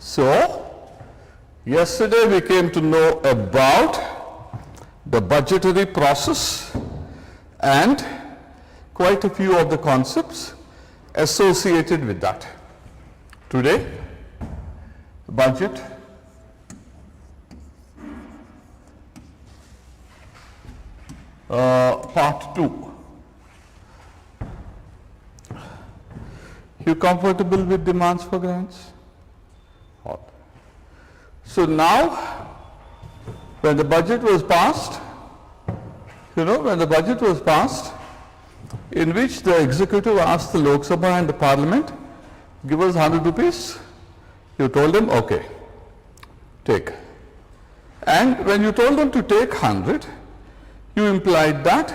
So, yesterday we came to know about the budgetary process and quite a few of the concepts associated with that. Today, budget part 2. You comfortable with demands for grants? So now, when the budget was passed, in which the executive asked the Lok Sabha and the Parliament, give us 100 rupees, you told them, okay, take. And when you told them to take 100, you implied that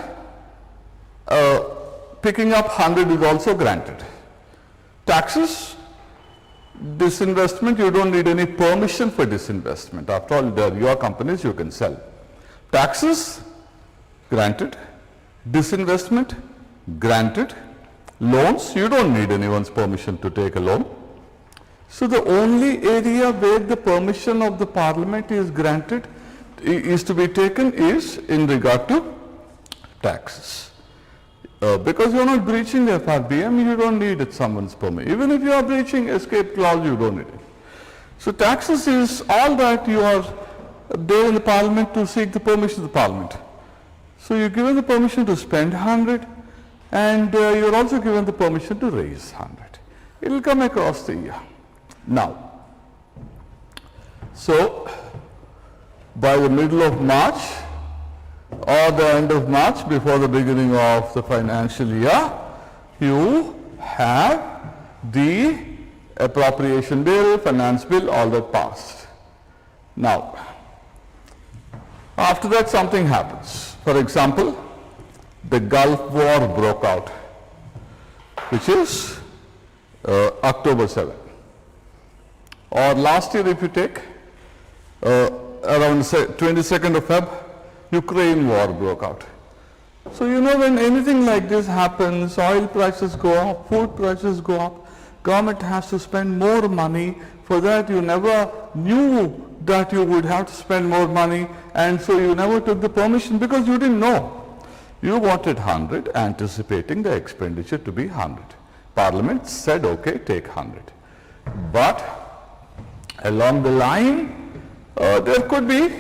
picking up 100 is also granted. Taxes, disinvestment, you don't need any permission for disinvestment. After all, they are your companies, you can sell. Taxes, granted. Disinvestment, granted. Loans, you don't need anyone's permission to take a loan. So the only area where the permission of the Parliament is granted, is to be taken, is in regard to taxes. Because you are not breaching the FRBM, you don't need someone's permission. Even if you are breaching escape clause, you don't need it. So taxes is all that you are there in the Parliament to seek the permission of the Parliament. So you're given the permission to spend 100 and you're also given the permission to raise 100. It will come across the year. Now, so by the middle of March or the end of March, before the beginning of the financial year, you have the appropriation bill, finance bill, all that passed. Now, after that something happens. For example, the Gulf War broke out, which is October 7. Or last year, if you take, around 22nd of Feb, Ukraine war broke out. So when anything like this happens, oil prices go up, food prices go up, government has to spend more money. For that you never knew that you would have to spend more money, and so you never took the permission because you didn't know. You wanted 100, anticipating the expenditure to be 100. Parliament said, okay, take 100. But along the line, there could be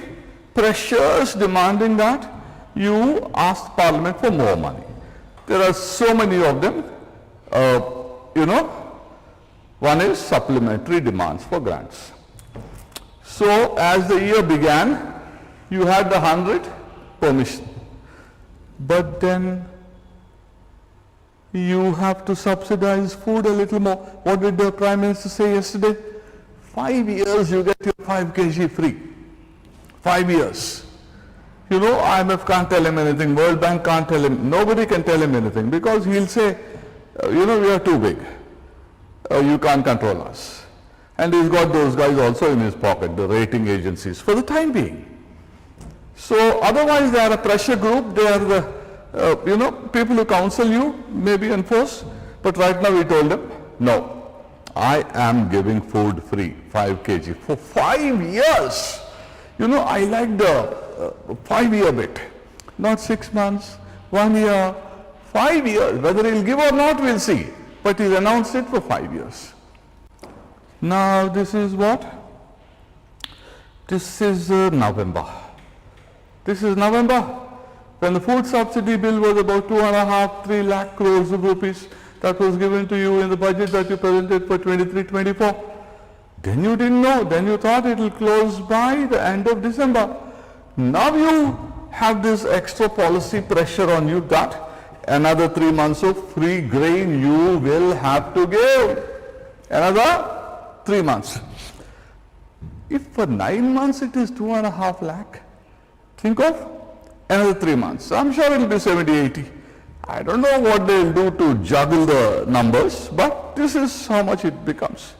pressures demanding that you ask Parliament for more money. There are so many of them. One is supplementary demands for grants. So as the year began, you had the 100 permission. But then you have to subsidize food a little more. What did the Prime Minister say yesterday? 5 years you get your 5 kg free. 5 years. IMF can't tell him anything, World Bank can't tell him, nobody can tell him anything because he'll say, we are too big. You can't control us. And he's got those guys also in his pocket, the rating agencies, for the time being. So otherwise they are a pressure group, they are the, people who counsel you, maybe enforce, but right now we told them, no, I am giving food free, 5 kg, for 5 years. I like the 5-year bit, not 6 months, 1 year, 5 years, whether he'll give or not we'll see, but he's announced it for 5 years. Now this is what? This is November. This is November, when the food subsidy bill was about 2.5–3 lakh crores of rupees that was given to you in the budget that you presented for 23-24. Then you didn't know, then you thought it will close by the end of December. Now you have this extra policy pressure on you that another 3 months of free grain you will have to give. Another 3 months. If for 9 months it is 2.5 lakh, think of another 3 months. I'm sure it will be 70–80. I don't know what they will do to juggle the numbers, but this is how much it becomes.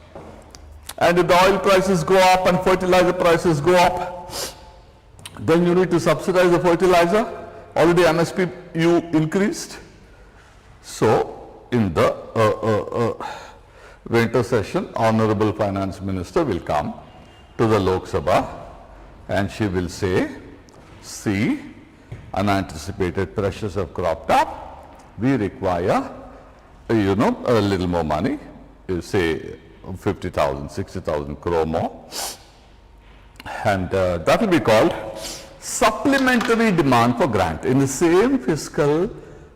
And if the oil prices go up and fertilizer prices go up, then you need to subsidize the fertilizer. Already MSP you increased. So in the winter session, Honorable Finance Minister will come to the Lok Sabha and she will say, see, unanticipated pressures have cropped up. We require, a little more money, say 50,000, 60,000 crore more. And that will be called supplementary demand for grant. In the same fiscal,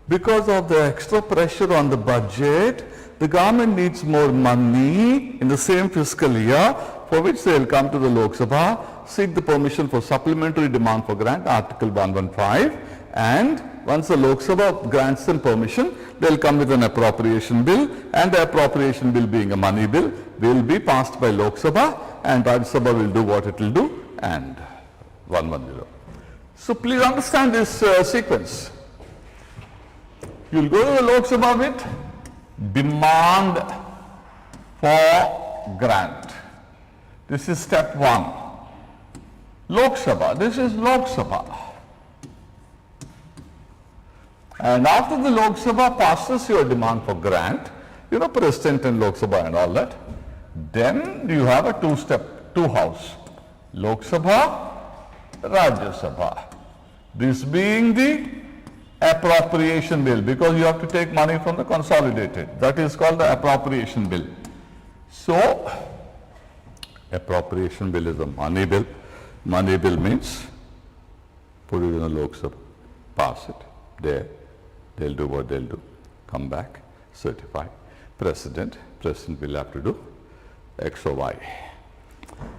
because of the extra pressure on the budget, the government needs more money in the same fiscal year, for which they will come to the Lok Sabha, seek the permission for supplementary demand for grant, Article 115, and once the Lok Sabha grants them permission, they will come with an appropriation bill, and the appropriation bill being a money bill will be passed by Lok Sabha, and Rajya Sabha will do what it will do, and 110. So please understand this sequence. You will go to the Lok Sabha with demand for grant. This is step 1. Lok Sabha, this is Lok Sabha. And after the Lok Sabha passes your demand for grant, President and Lok Sabha and all that, then you have a two house. Lok Sabha, Rajya Sabha. This being the appropriation bill, because you have to take money from the consolidated. That is called the appropriation bill. So, appropriation bill is a money bill. Money bill means put it in the Lok Sabha, pass it there. They'll do what they'll do. Come back, certify. President will have to do X or Y.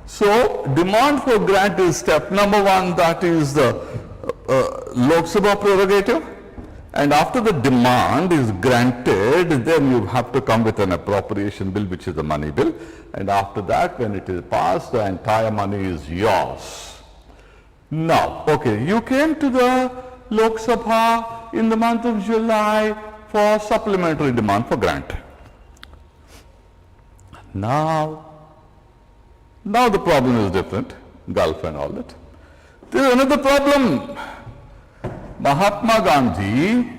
So, demand for grant is step number 1, that is the Lok Sabha prerogative, and after the demand is granted, then you have to come with an appropriation bill, which is a money bill, and after that, when it is passed, the entire money is yours. Now, okay, you came to the Lok Sabha in the month of July for supplementary demand for grant. Now the problem is different, Gulf and all that. There is another problem. Mahatma Gandhi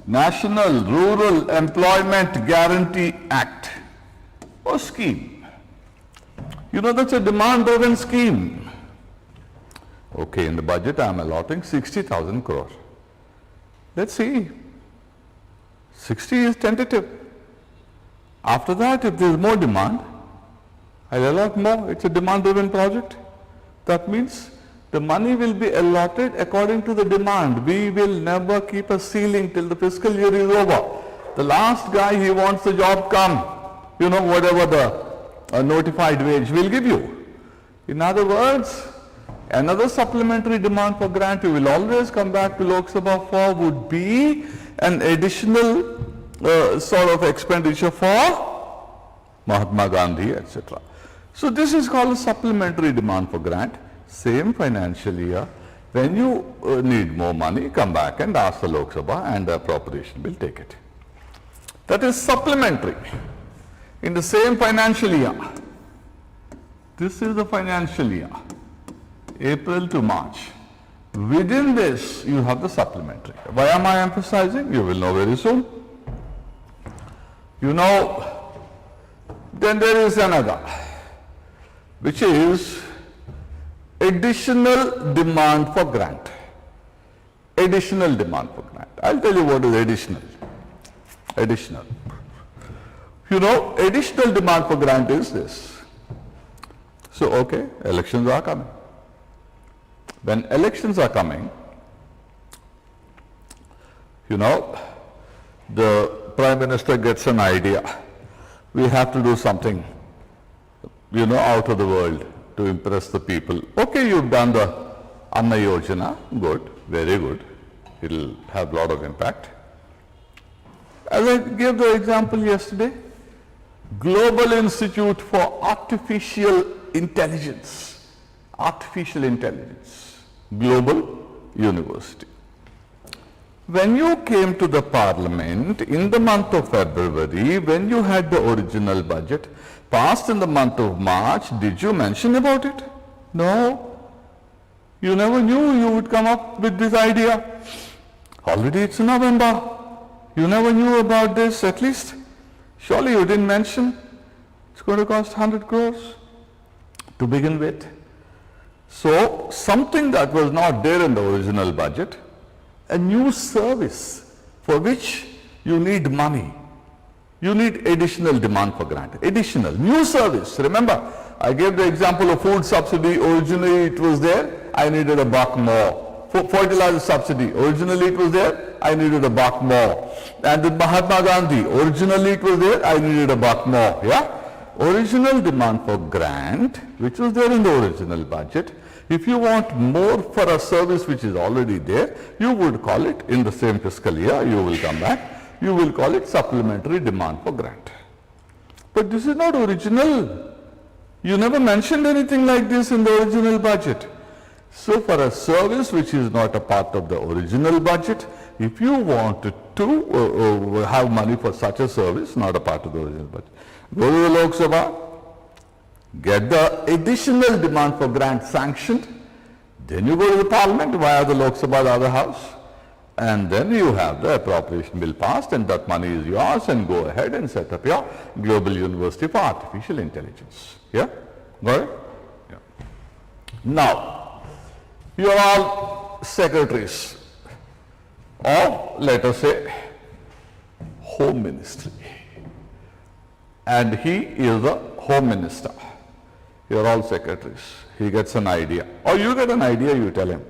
National Rural Employment Guarantee Act or scheme. That's a demand-driven scheme. Okay, in the budget I am allotting 60,000 crore. Let's see. 60 is tentative. After that, if there is more demand, I'll allot more. It's a demand-driven project. That means the money will be allotted according to the demand. We will never keep a ceiling till the fiscal year is over. The last guy, he wants the job, come. Whatever the notified wage will give you. In other words, another supplementary demand for grant you will always come back to Lok Sabha for would be an additional sort of expenditure for Mahatma Gandhi, etc. So this is called a supplementary demand for grant. Same financial year, when you need more money, come back and ask the Lok Sabha and the appropriation will take it. That is supplementary. In the same financial year, this is the financial year, April to March. Within this, you have the supplementary. Why am I emphasizing? You will know very soon. Then there is another, which is additional demand for grant. Additional demand for grant. I'll tell you what is additional. Additional. Additional demand for grant is this. So, okay, elections are coming. When elections are coming, the Prime Minister gets an idea. We have to do something, out of the world to impress the people. Okay, you've done the Anna Yojana, good, very good. It will have a lot of impact. As I gave the example yesterday, Global Institute for Artificial Intelligence, Global University. When you came to the Parliament in the month of February, when you had the original budget passed in the month of March, did you mention about it? No. You never knew you would come up with this idea. Already it's November. You never knew about this, at least Surely you didn't mention it's going to cost 100 crores to begin with. So something that was not there in the original budget, a new service for which you need money. You need additional demand for grant. Additional, new service. Remember, I gave the example of food subsidy. Originally it was there, I needed $1 more. Fertilizer subsidy, originally it was there, I needed $1 more. And the Mahatma Gandhi, originally it was there, I needed $1 more. Yeah? Original demand for grant, which was there in the original budget. If you want more for a service which is already there, you would call it in the same fiscal year, you will come back, you will call it supplementary demand for grant. But this is not original. You never mentioned anything like this in the original budget. So for a service which is not a part of the original budget, if you want to have money for such a service, not a part of the original budget, go to the Lok Sabha, get the additional demand for grant sanctioned, then you go to the Parliament via the Lok Sabha, the other house, and then you have the appropriation bill passed and that money is yours, and go ahead and set up your Global University for Artificial Intelligence. Yeah? Got it? Yeah. Now, you are all secretaries of, let us say, Home Ministry. And he is the Home Minister. You are all secretaries. He gets an idea. Or you get an idea, you tell him,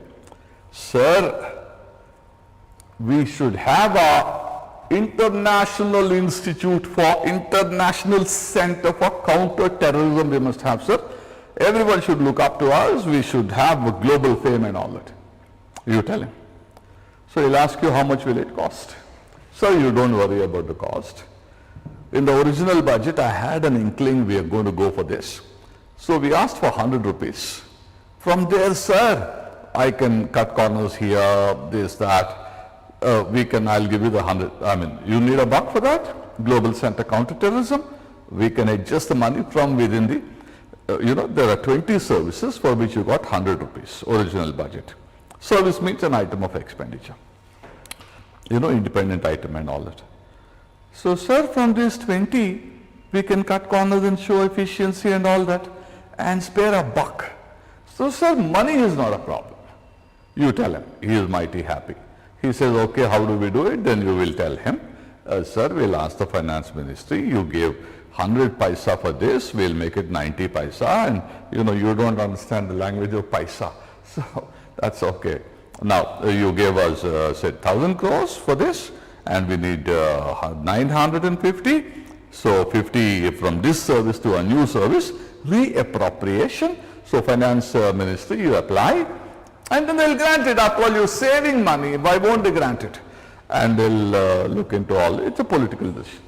sir, we should have a International Institute for International Center for Counter-Terrorism we must have, sir. Everyone should look up to us. We should have a global fame and all that. You tell him. So he'll ask you how much will it cost. So you don't worry about the cost. In the original budget, I had an inkling we are going to go for this. So we asked for 100 rupees. From there, sir, I can cut corners here, this, that. I'll give you the 100. I mean, you need $1 for that? Global Center Counterterrorism. We can adjust the money from within the there are 20 services for which you got 100 rupees, original budget. Service means an item of expenditure. Independent item and all that. So, sir, from these 20, we can cut corners and show efficiency and all that and spare $1. So, sir, money is not a problem. You tell him. He is mighty happy. He says, okay, how do we do it? Then you will tell him, sir, we'll ask the finance ministry, you gave 100 paisa for this, we'll make it 90 paisa, and you don't understand the language of paisa, so that's okay. Now you gave us say 1,000 crores for this, and we need 950, so 50 from this service to a new service, reappropriation. So finance ministry, you apply, and then they'll grant it. After all, you're saving money, why won't they grant it? And they'll look into all, it's a political decision.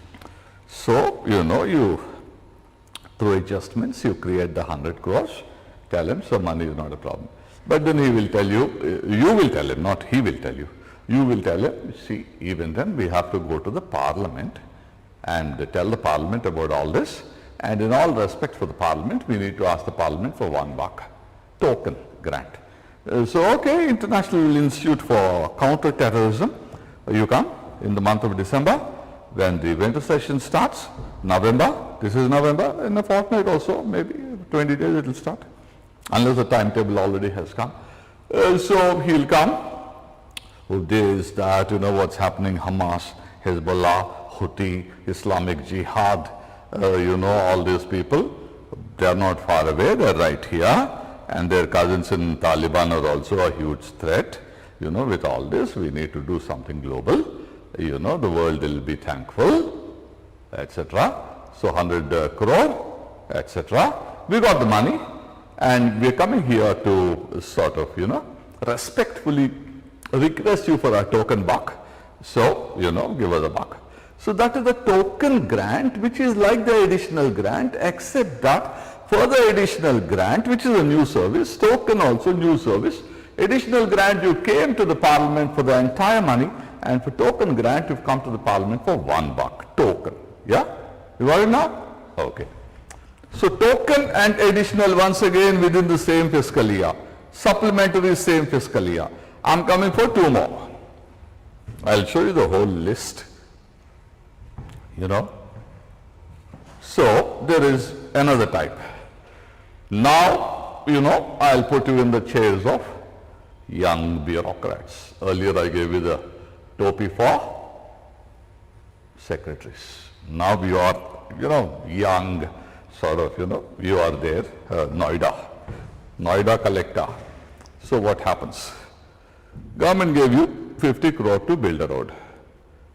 So, you through adjustments, you create the 100 crores, tell him, so money is not a problem. But then he will tell you, you will tell him, not he will tell you. You will tell him, see, even then we have to go to the Parliament and tell the Parliament about all this. And in all respect for the Parliament, we need to ask the Parliament for $1 token grant. So, okay, International Institute for Counter-Terrorism, you come in the month of December. When the winter session starts, November, this is November, in a fortnight also, maybe 20 days it will start, unless the timetable already has come. So he'll come, this, that, what's happening, Hamas, Hezbollah, Houthi, Islamic Jihad, all these people, they are not far away, they are right here, and their cousins in Taliban are also a huge threat. With all this, we need to do something global. The world will be thankful, etc. So 100 crore, etc. We got the money, and we are coming here to sort of, respectfully request you for a token buck. So, give us $1. So that is the token grant, which is like the additional grant, except that for the additional grant, which is a new service, token also new service, additional grant you came to the Parliament for the entire money, and for token grant you've come to the Parliament for $1 token. Yeah? You got it now? Okay. So token and additional once again within the same fiscal year. Supplementary same fiscal year. I'm coming for 2 more. I'll show you the whole list. So there is another type. Now, I'll put you in the chairs of young bureaucrats. Earlier I gave you the topi for secretaries. Now you are, young sort of, you are there, Noida collector. So what happens? Government gave you 50 crore to build a road.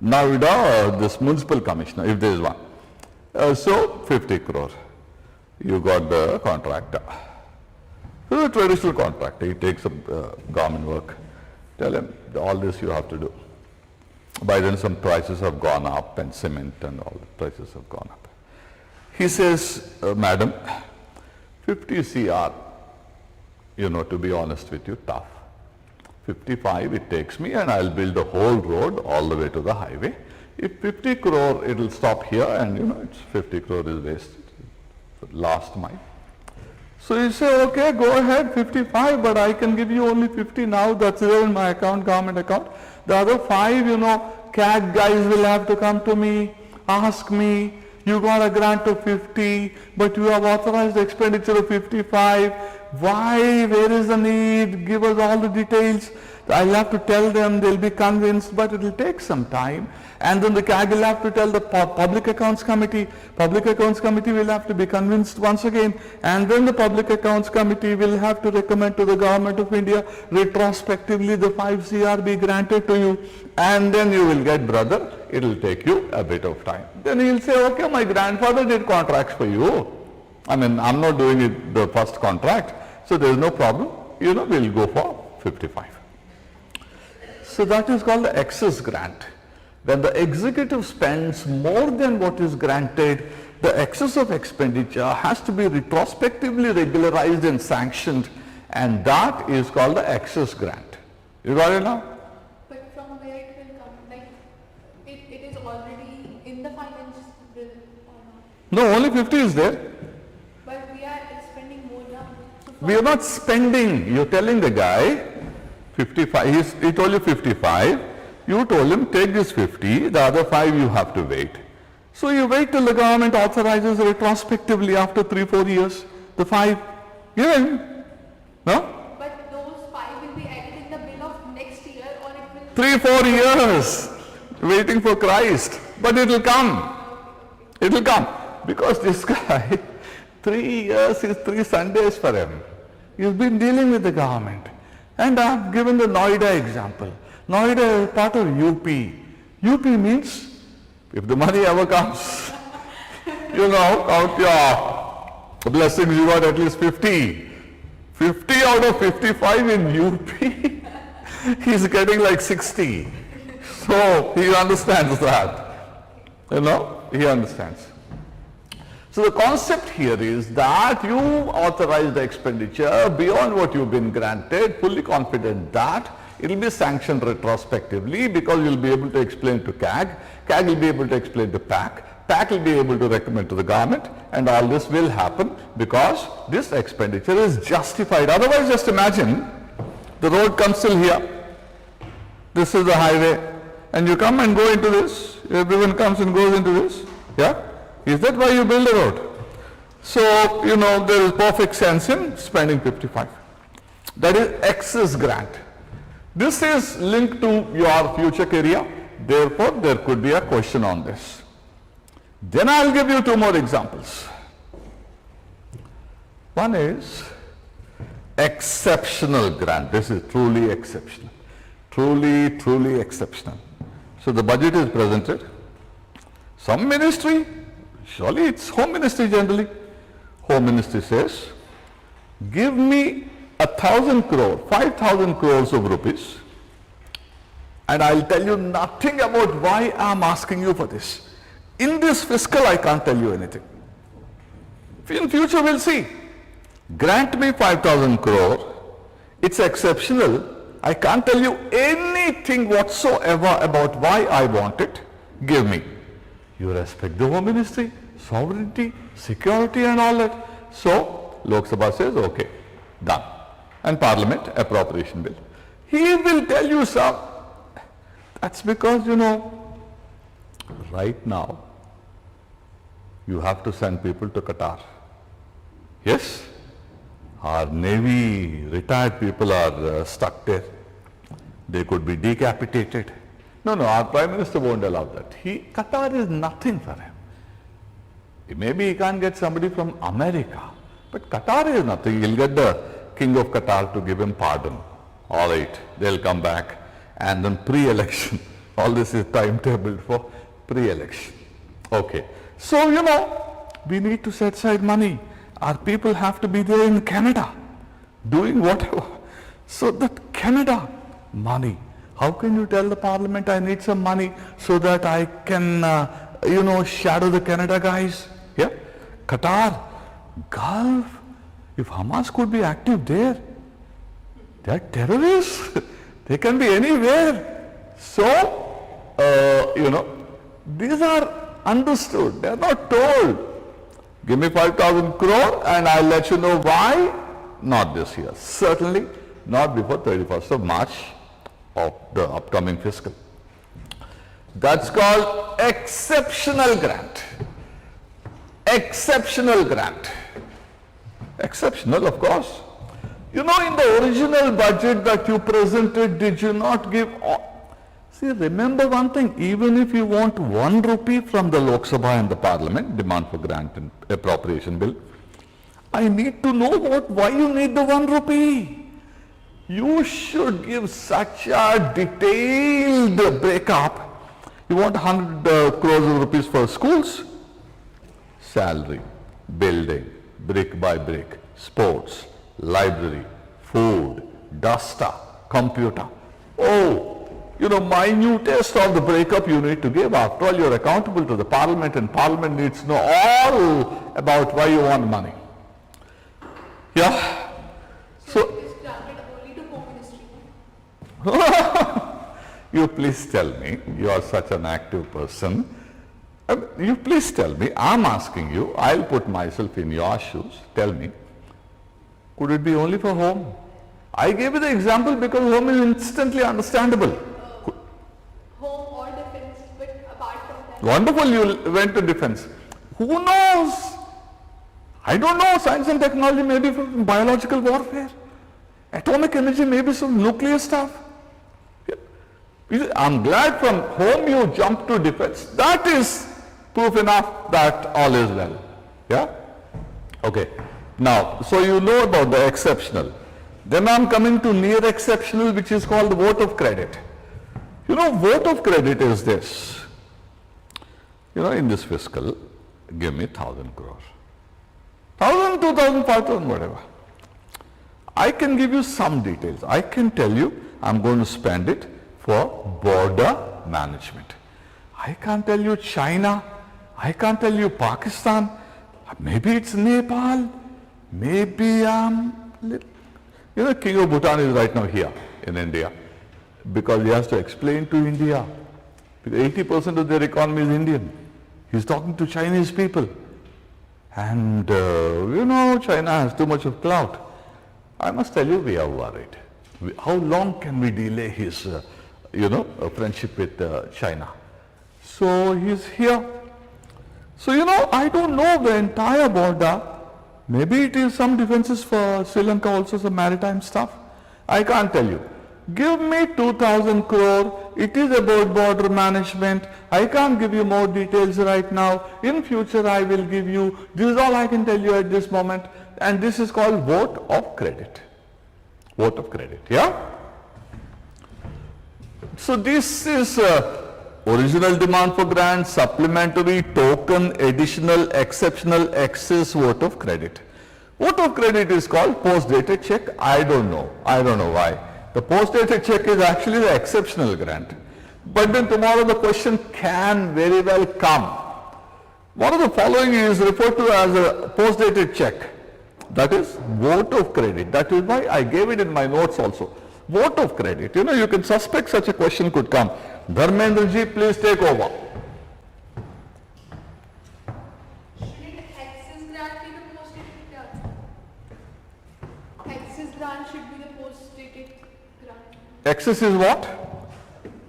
Noida, this municipal commissioner, if there is one. So 50 crore. You got the contractor. So the traditional contractor, he takes up government work. Tell him all this you have to do. By then some prices have gone up and cement and all the prices have gone up. He says, madam, 50 CR, to be honest with you, tough. 55 it takes me and I'll build the whole road all the way to the highway. If 50 crore, it will stop here and it's 50 crore is wasted. Last mile. So you say, okay, go ahead, 55, but I can give you only 50 now, that's there in my account, government account. The other 5, CAG guys will have to come to me, ask me, you got a grant of 50, but you have authorized expenditure of 55. Why? Where is the need? Give us all the details. I'll have to tell them, they'll be convinced, but it will take some time. And then the CAG will have to tell the Public Accounts Committee. Public Accounts Committee will have to be convinced once again. And then the Public Accounts Committee will have to recommend to the Government of India, retrospectively the 5 CR be granted to you. And then you will get, brother, it will take you a bit of time. Then he'll say, okay, my grandfather did contracts for you. I mean, I'm not doing it the first contract, so there is no problem. We'll go for 55. So that is called the excess grant. When the executive spends more than what is granted, the excess of expenditure has to be retrospectively regularized and sanctioned, and that is called the excess grant. You got it now? But from where it will come? Like, it is already in the finance bill or not? No, only 50 is there. But we are spending more now. So We are not spending. You're telling the guy, 55, he told you 55. You told him, take this 50, the other 5 you have to wait. So you wait till the government authorizes retrospectively after 3-4 years, the 5, give him. No? But those 5 will be added in the bill of next year, or it will... 3-4 years, waiting for Christ. But it will come. It will come. Because this guy, 3 years is 3 Sundays for him. He's been dealing with the government. And I've given the Noida example. Noida is part of UP. UP means, if the money ever comes, count your blessings, you got at least 50. 50 out of 55 in UP, he's getting like 60. So he understands that. He understands. So the concept here is that you authorize the expenditure beyond what you've been granted, fully confident that it will be sanctioned retrospectively because you'll be able to explain to CAG, CAG will be able to explain to PAC, PAC will be able to recommend to the government, and all this will happen because this expenditure is justified. Otherwise, just imagine the road comes till here, this is the highway, and you come and go into this, everyone comes and goes into this, yeah? Is that why you build a road? So, there is perfect sense in spending 55. That is excess grant. This is linked to your future career, therefore there could be a question on this. Then I'll give you 2 more examples. One is exceptional grant. This is truly exceptional. Truly, truly exceptional. So the budget is presented. Some ministry, surely it's Home Ministry generally. Home Ministry says, give me 1,000 crore, 5,000 crores of rupees, and I'll tell you nothing about why I'm asking you for this. In this fiscal, I can't tell you anything. In future, we'll see. Grant me 5,000 crore. It's exceptional. I can't tell you anything whatsoever about why I want it. Give me. You respect the Home Ministry, sovereignty, security and all that. So, Lok Sabha says, okay, done. And Parliament, appropriation bill. He will tell you some. That's because, right now, you have to send people to Qatar. Yes? Our Navy retired people are stuck there. They could be decapitated. No, our Prime Minister won't allow that. Qatar is nothing for him. Maybe he can't get somebody from America, but Qatar is nothing. He'll get the King of Qatar to give him pardon. All right, they'll come back, and then pre-election. All this is timetabled for pre-election. Okay, so we need to set aside money. Our people have to be there in Canada, doing whatever. So that Canada money. How can you tell the Parliament I need some money so that I can, shadow the Canada guys? Yeah, Qatar, Gulf. If Hamas could be active there, they're terrorists. They can be anywhere. So, these are understood. They're not told. Give me 5,000 crore and I'll let you know why. Not this year. Certainly not before 31st of March of the upcoming fiscal. That's called exceptional grant. Exceptional grant. Exceptional, of course. In the original budget that you presented, did you not give... See, remember one thing, even if you want 1 rupee from the Lok Sabha and the Parliament, demand for grant and appropriation bill, I need to know why you need the 1 rupee. You should give such a detailed breakup. You want 100 crores of rupees for schools? Salary, building, brick by brick, sports, library, food, duster, computer. Minutest of the breakup you need to give. After all, you're accountable to the Parliament, and Parliament needs to know all about why you want money. Yeah? So it is granted only to Home Ministry. You please tell me, you are such an active person. You please tell me, I'm asking you, I'll put myself in your shoes. Tell me, could it be only for home? I gave you the example because home is instantly understandable. Home or defense, but apart from that... Wonderful, you went to defense. Who knows? I don't know, science and technology may be for biological warfare. Atomic energy may be some nuclear stuff. I'm glad from home you jumped to defense. That is proof enough that all is well. Yeah? Okay. Now, so you know about the exceptional. Then I'm coming to near exceptional, which is called the vote of credit. Vote of credit is this. In this fiscal, give me 1,000 crores. 1,000, 2,000, 5,000, whatever. I can give you some details. I can tell you I'm going to spend it for border management. I can't tell you China. I can't tell you Pakistan. Maybe it's Nepal. Maybe King of Bhutan is right now here in India because he has to explain to India. Because 80% of their economy is Indian. He's talking to Chinese people. And China has too much of clout. I must tell you, we are worried. How long can we delay his, friendship with China? So he's here. So, I don't know the entire border. Maybe it is some defenses for Sri Lanka, also some maritime stuff. I can't tell you. Give me 2,000 crore. It is about border management. I can't give you more details right now. In future, I will give you. This is all I can tell you at this moment. And this is called vote of credit. Vote of credit, yeah? So this is original demand for grant, supplementary, token, additional, exceptional, excess vote of credit. Vote of credit is called post-dated check. I don't know why. The post-dated check is actually the exceptional grant. But then tomorrow the question can very well come. One of the following is referred to as a post-dated check. That is vote of credit. That is why I gave it in my notes also. Vote of credit. You can suspect such a question could come. Dharmendra ji, please take over. Shouldn't excess grant be the post-dated grant? Excess grant should be the post-dated grant. Excess is what?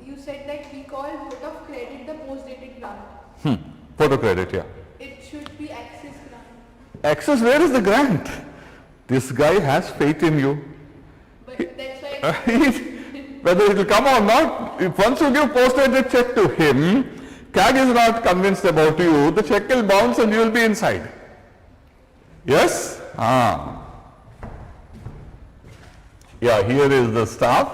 You said that we call vote of credit the post-dated grant. Vote of credit, yeah. It should Excess, where is the grant? This guy has faith in you. But that's why Whether it will come or not, if once you give post-dated check to him, CAG is not convinced about you, the check will bounce and you will be inside. Yes? Yeah, here is the staff,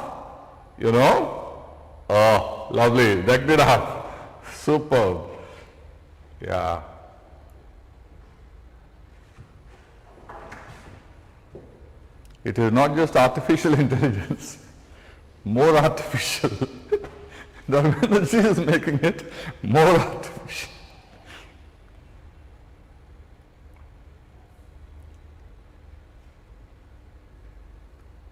you know. Oh, lovely, decked it up. Superb. Yeah. It is not just artificial intelligence, more artificial. Dharmendraji is making it more artificial.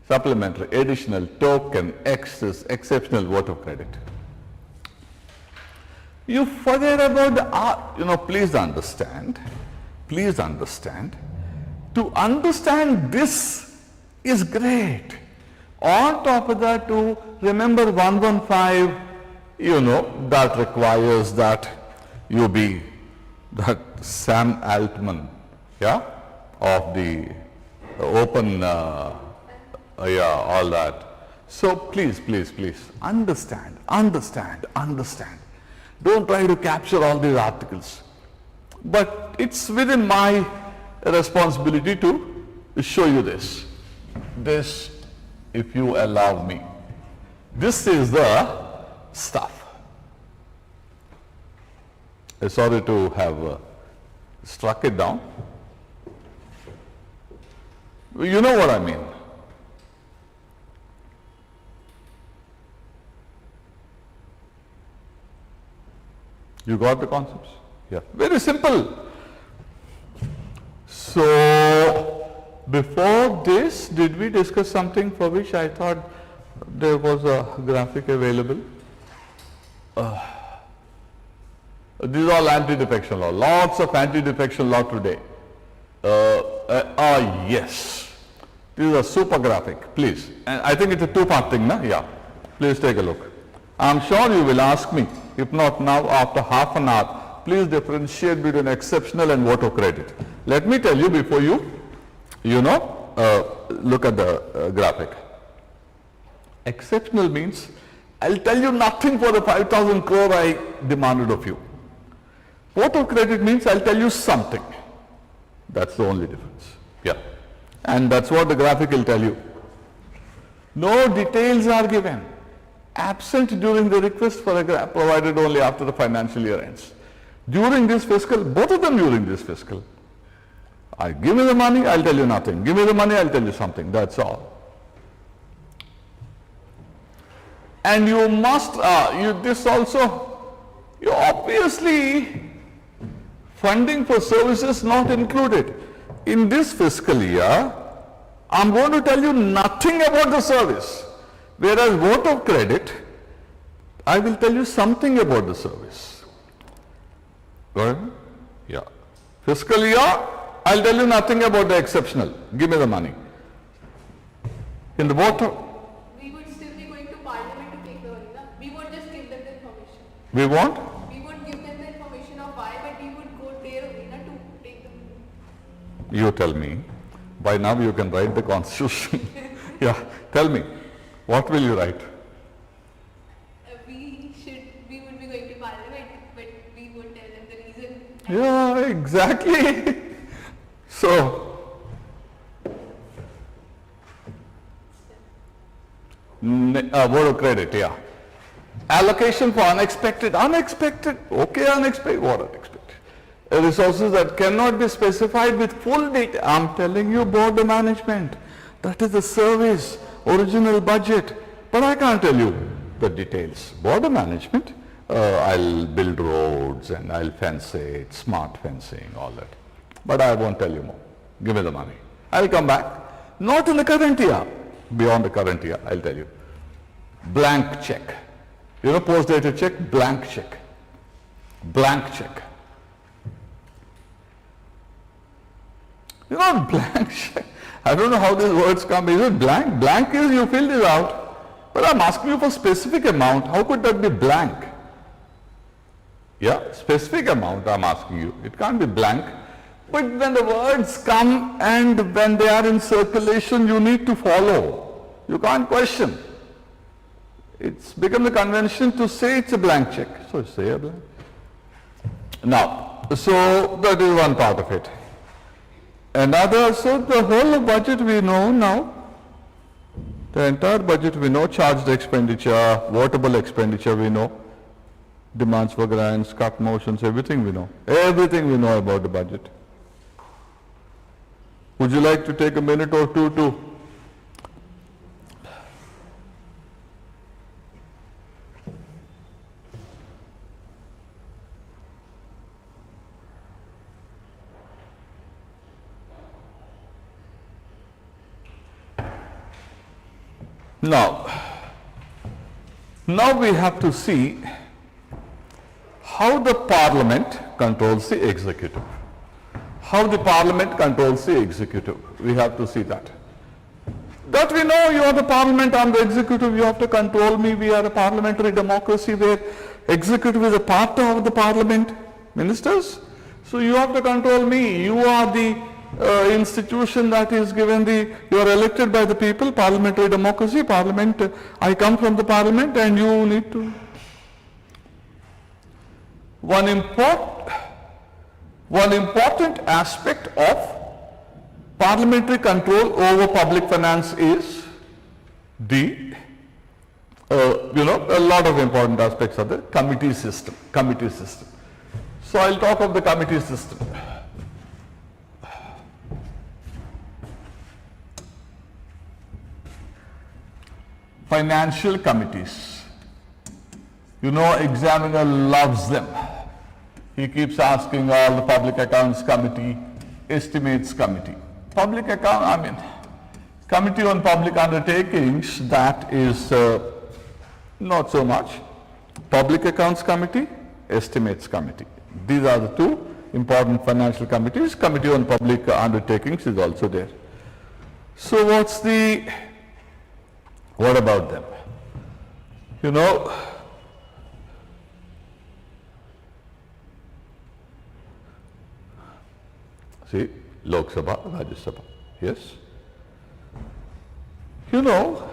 Supplementary, additional, token, excess, exceptional vote of credit. You forget about the, please understand, to understand this is great. On top of that, to remember 115, that requires that you be that Sam Altman, yeah, of the open, all that. So please, understand. Don't try to capture all these articles. But it's within my responsibility to show you this. This, if you allow me. This is the stuff. Sorry to have struck it down. You know what I mean. You got the concepts? Yeah. Very simple. So, before this, did we discuss something for which I thought there was a graphic available? This is all anti-defection law. Lots of anti-defection law today. Yes. This is a super graphic, please. And I think it's a two-part thing, na? Yeah. Please take a look. I'm sure you will ask me, if not now, after half an hour, please differentiate between exceptional and vote of credit. Let me tell you before you, look at the graphic. Exceptional means, I'll tell you nothing for the 5,000 crore I demanded of you. Vote of credit means I'll tell you something. That's the only difference. Yeah. And that's what the graphic will tell you. No details are given. Absent during the request for a grant provided only after the financial year ends. During this fiscal, both of them during this fiscal. Give me the money, I'll tell you nothing. Give me the money, I'll tell you something. That's all. And you must, you obviously, funding for services not included. In this fiscal year, I'm going to tell you nothing about the service. Whereas vote of credit, I will tell you something about the service. Go ahead. Yeah. Fiscal year, I'll tell you nothing about the exceptional. Give me the money. In the vote of, we would still be going to Parliament to take the money. Na? We won't just give them the information. We won't? We would give them the information of why, but we would go there only to take the money. You tell me. By now you can write the constitution. Yeah. Tell me. What will you write? We would be going to Parliament, but we won't tell them the reason. Yeah, exactly. So, word of credit, yeah. Allocation for unexpected, okay, unexpected, what unexpected? Resources that cannot be specified with full data. I'm telling you border management. That is the service. Original budget, but I can't tell you the details. Border management, I'll build roads and I'll fence it, smart fencing, all that. But I won't tell you more. Give me the money. I'll come back. Not in the current year. Beyond the current year, I'll tell you. Blank check. Post-dated check, blank check. Blank check. Blank check. I don't know how these words come. Is it blank? Blank is you filled it out. But I'm asking you for specific amount. How could that be blank? Yeah, specific amount I'm asking you. It can't be blank. But when the words come and when they are in circulation, you need to follow. You can't question. It's become the convention to say it's a blank check. So say a blank. Now, so that is one part of it. Another, so the whole budget we know now. The entire budget we know, charged expenditure, votable expenditure we know, demands for grants, cut motions, everything we know. Everything we know about the budget. Would you like to take a minute or two to Now we have to see how the Parliament controls the executive. How the Parliament controls the executive. We have to see that. That we know, you are the Parliament, I am the executive, you have to control me. We are a parliamentary democracy where executive is a part of the Parliament, ministers. So you have to control me. You are the institution that is given you are elected by the people, parliamentary democracy, Parliament, I come from the Parliament and you need to. One important aspect of parliamentary control over public finance is a lot of important aspects of the committee system. So I'll talk of the committee system. Financial committees. You know, examiner loves them. He keeps asking all the public accounts committee, estimates committee. Committee on public undertakings, that is not so much. Public accounts committee, estimates committee. These are the two important financial committees. Committee on public undertakings is also there. So what about them? You know, see, Lok Sabha, Rajya Sabha, yes? You know,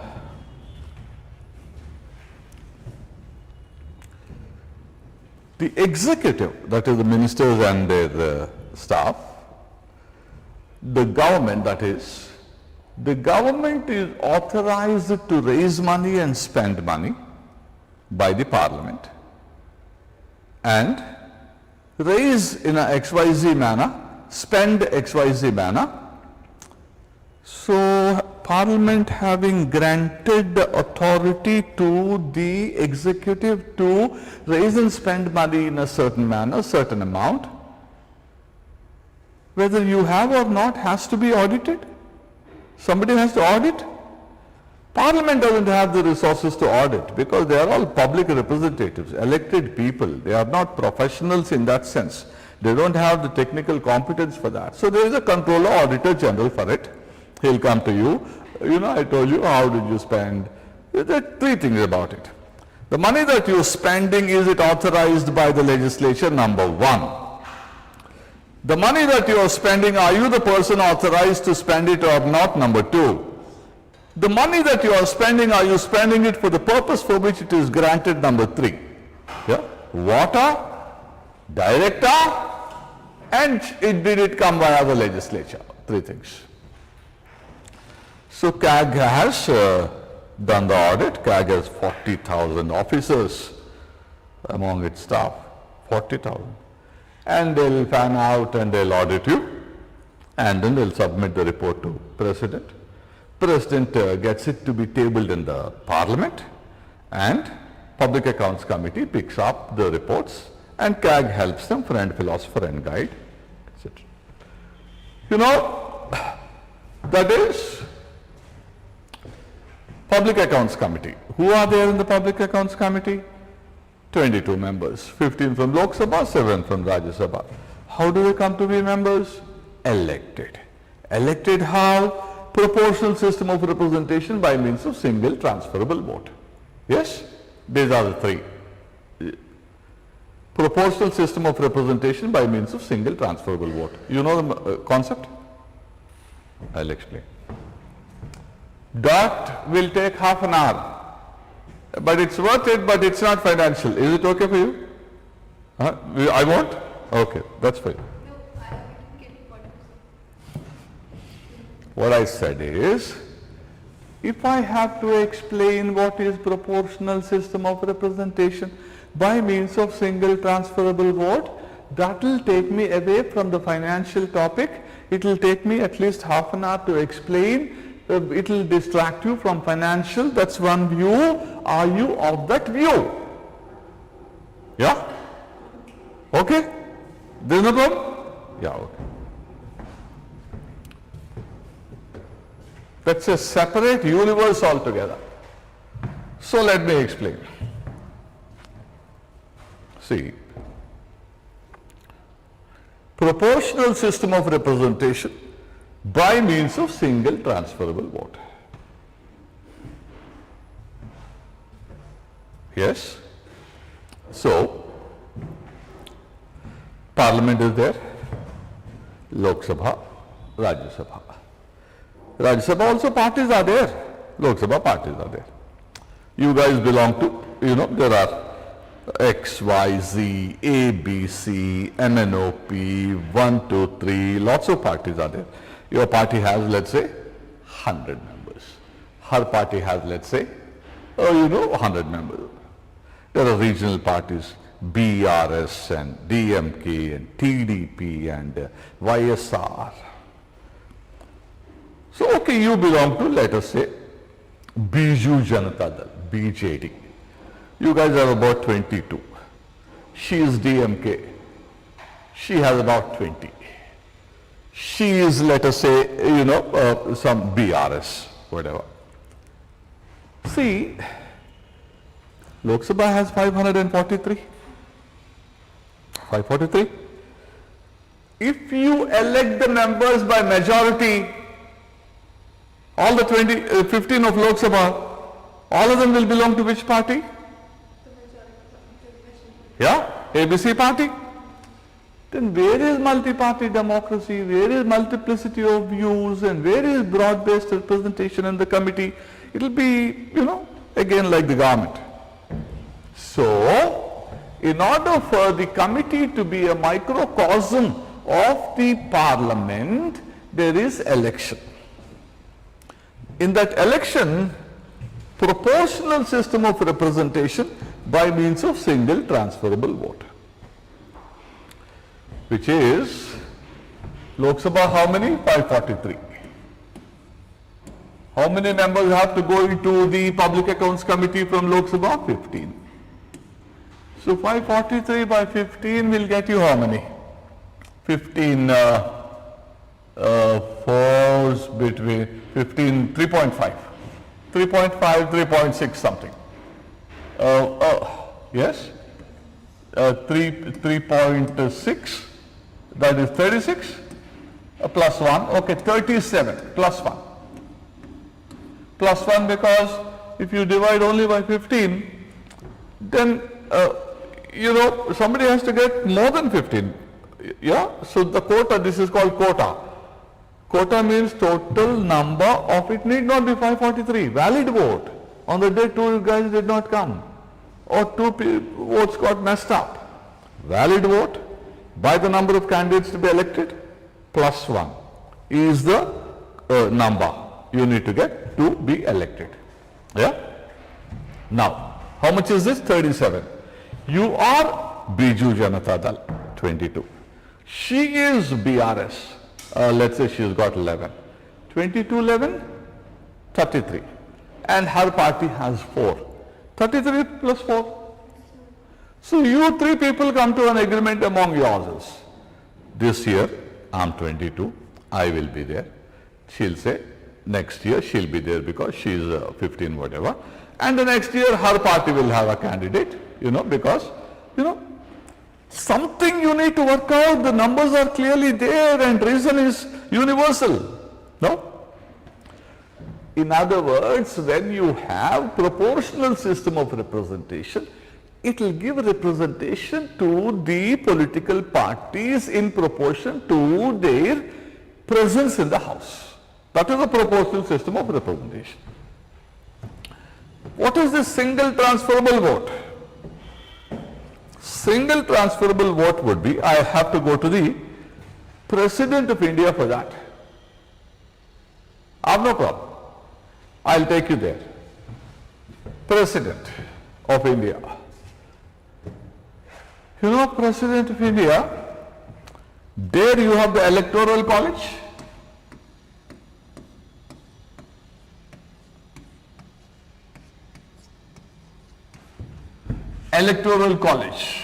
the executive, that is the ministers and their staff, the government, that is, the government is authorized to raise money and spend money by the Parliament and raise in a XYZ manner, spend XYZ manner. So Parliament having granted the authority to the executive to raise and spend money in a certain manner, certain amount, whether you have or not has to be audited. Somebody has to audit. Parliament doesn't have the resources to audit because they are all public representatives, elected people. They are not professionals in that sense. They don't have the technical competence for that. So there is a controller, auditor general for it. He'll come to you. You know, I told you, how did you spend? There are three things about it. The money that you're spending, is it authorized by the legislature? Number one. The money that you are spending, are you the person authorized to spend it or not? Number two. The money that you are spending, are you spending it for the purpose for which it is granted? Number three. Yeah? Water, director, and did it come via the legislature? Three things. So CAG has done the audit. CAG has 40,000 officers among its staff. 40,000. And they'll fan out and they'll audit you, and then they'll submit the report to President. President gets it to be tabled in the Parliament, and Public Accounts Committee picks up the reports, and CAG helps them, friend, philosopher and guide, etc. You know, that is Public Accounts Committee. Who are there in the Public Accounts Committee? 22 members, 15 from Lok Sabha, 7 from Rajya Sabha. How do they come to be members? Elected. Elected how? Proportional system of representation by means of single transferable vote. Yes? These are the three. Proportional system of representation by means of single transferable vote. You know the concept? I'll explain. That will take half an hour, but it's worth it, but it's not financial. Is it okay for you? Huh? I won't? Okay, that's fine. No, I didn't get what you said. What I said is, if I have to explain what is proportional system of representation by means of single transferable vote, that will take me away from the financial topic. It will take me at least half an hour to explain. It will distract you from financial. That's one view. Are you of that view? Yeah? Okay? There's no problem? Yeah, okay. That's a separate universe altogether. So let me explain. See, proportional system of representation by means of single transferable vote. Yes? So, Parliament is there, Lok Sabha, Rajya Sabha. Rajya Sabha also parties are there, Lok Sabha parties are there. You guys belong to, there are X, Y, Z, A, B, C, MNOP, 1, 2, 3, lots of parties are there. Your party has, let's say, 100 members. Her party has, let's say, 100 members. There are regional parties, BRS and DMK and TDP and YSR. So, okay, you belong to, let us say, Biju Janata Dal, BJD. You guys are about 22. She is DMK. She has about 20. She is, let us say, some BRS, whatever. See, Lok Sabha has 543. 543. If you elect the members by majority, all the 15 of Lok Sabha, all of them will belong to which party? Yeah, ABC party. Then where is multi-party democracy, where is multiplicity of views, and where is broad-based representation in the committee? It will be, again like the government. So, in order for the committee to be a microcosm of the parliament, there is election. In that election, proportional system of representation by means of single transferable vote, which is Lok Sabha how many? 543. How many members have to go into the Public Accounts Committee from Lok Sabha? 15. So 543 by 15 will get you how many? 15 fours between 15, 3.5. 3.5, 3.6 something. Yes? 3.6, that is 36, plus 1, okay, 37, plus 1. Plus 1 because if you divide only by 15, then, somebody has to get more than 15. Yeah? So the quota, this is called quota. Quota means total number of, it need not be 543, valid vote. On the day 2 guys did not come, or 2 votes got messed up. Valid vote by the number of candidates to be elected plus 1 is the number you need to get to be elected. Yeah? Now, how much is this? 37. You are Biju Janata Dal, 22. She is BRS. Let's say she has got 11. 22, 11, 33. And her party has 4. 33 plus 4. So you 3 people come to an agreement among yourselves. This year, I'm 22, I will be there. She'll say, next year she'll be there because she's 15, whatever. And the next year her party will have a candidate, because, something you need to work out. The numbers are clearly there and reason is universal. No? In other words, when you have proportional system of representation, It will give representation to the political parties in proportion to their presence in the house. That is a proportional system of representation. What is the single transferable vote? Single transferable vote would be, I have to go to the President of India for that. I have no problem. I'll take you there. President of India. You know, President of India, there you have the Electoral College. Electoral College.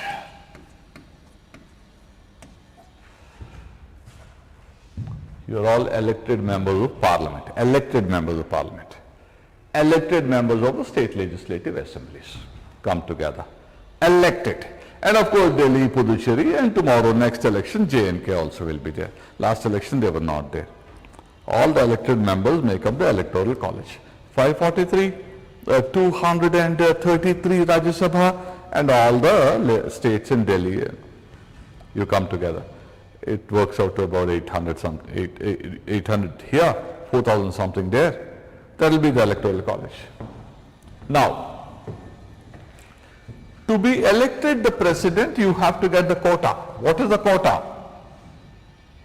You are all elected members of Parliament, elected members of Parliament, elected members of the state legislative assemblies come together, elected. And of course Delhi, Puducherry, and tomorrow next election J&K also will be there. Last election they were not there. All the elected members make up the Electoral College. 543, 233 Rajya Sabha, and all the states in Delhi, you come together. It works out to about 800 something, 800 here, 4,000 something there. That will be the Electoral College. Now, to be elected the president, you have to get the quota. What is the quota?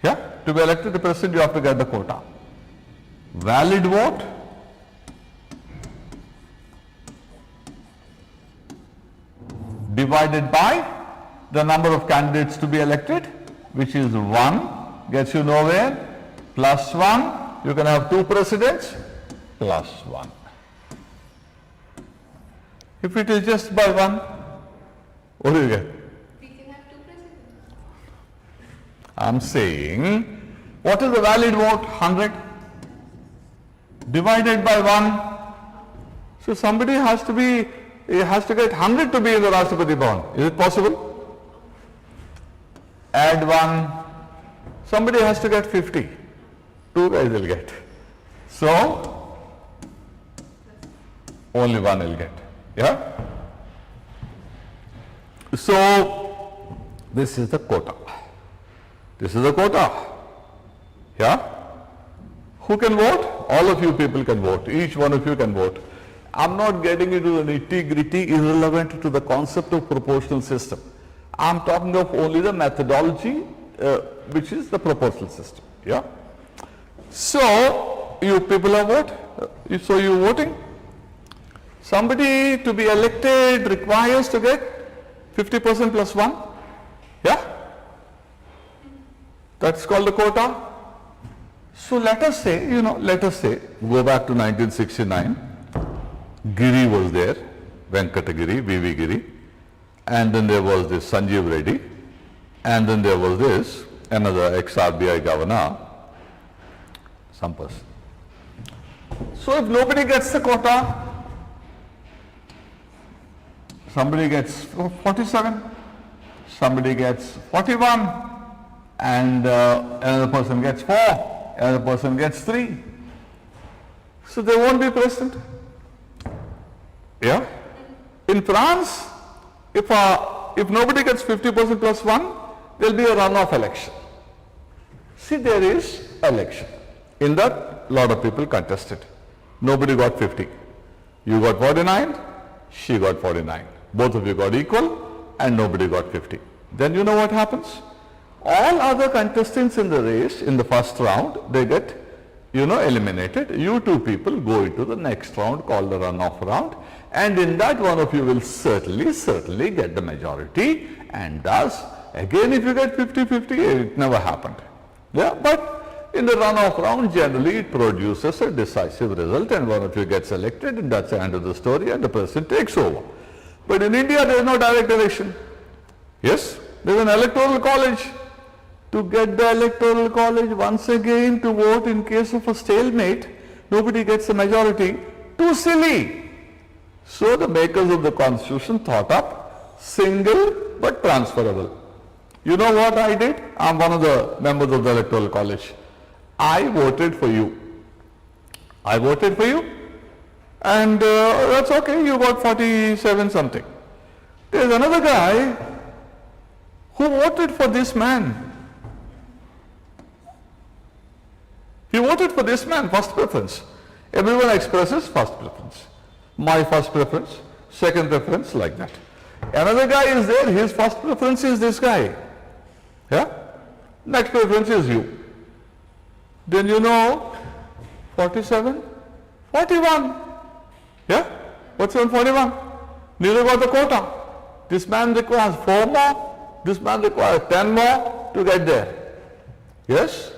Yeah, to be elected the president, you have to get the quota. Valid vote, divided by the number of candidates to be elected, which is 1, gets you nowhere, plus 1, you can have 2 presidents, plus 1. If it is just by 1, what do you get? We can have 2 presidents. I'm saying, what is the valid vote? 100. Divided by 1. So somebody has to be, he has to get 100 to be in the Rashtrapati Bhavan. Is it possible? Add 1. Somebody has to get 50. 2 guys will get. So, only 1 will get. Yeah? So, this is the quota. This is the quota. Yeah? Who can vote? All of you people can vote. Each one of you can vote. I'm not getting into the nitty-gritty irrelevant to the concept of proportional system. I'm talking of only the methodology, which is the proportional system. Yeah? So, you people are what? So you voting? Somebody to be elected requires to get 50% plus 1. Yeah? That's called the quota. So let us say, go back to 1969. Giri was there, Venkatagiri, V.V. Giri, and then there was this Sanjeev Reddy, and then there was this, another ex-RBI governor, some person. So if nobody gets the quota, somebody gets 47, somebody gets 41, and another person gets 4, another person gets 3. So they won't be president. Yeah? In France, if nobody gets 50% plus 1, there will be a runoff election. See, there is election. In that, a lot of people contested. Nobody got 50. You got 49, she got 49. Both of you got equal, and nobody got 50. Then you know what happens? All other contestants in the race, in the first round, they get, eliminated. You two people go into the next round called the runoff round, and in that one of you will certainly get the majority, and thus, again if you get 50-50, it never happened. Yeah, but in the runoff round, generally it produces a decisive result, and one of you gets elected, and that's the end of the story, and the person takes over. But in India, there is no direct election. Yes, there is an electoral college. To get the electoral college once again to vote in case of a stalemate, nobody gets a majority. Too silly. So the makers of the constitution thought up single but transferable. You know what I did? I'm one of the members of the electoral college. I voted for you. I voted for you, and that's okay, you got 47 something. There's another guy who voted for this man. He voted for this man, first preference. Everyone expresses first preference. My first preference, second preference, like that. Another guy is there, his first preference is this guy. Yeah? Next preference is you. Then you know, 47, 41. Yeah? What's on 41? Neither got the quota. This man requires 4 more, this man requires 10 more to get there. Yes?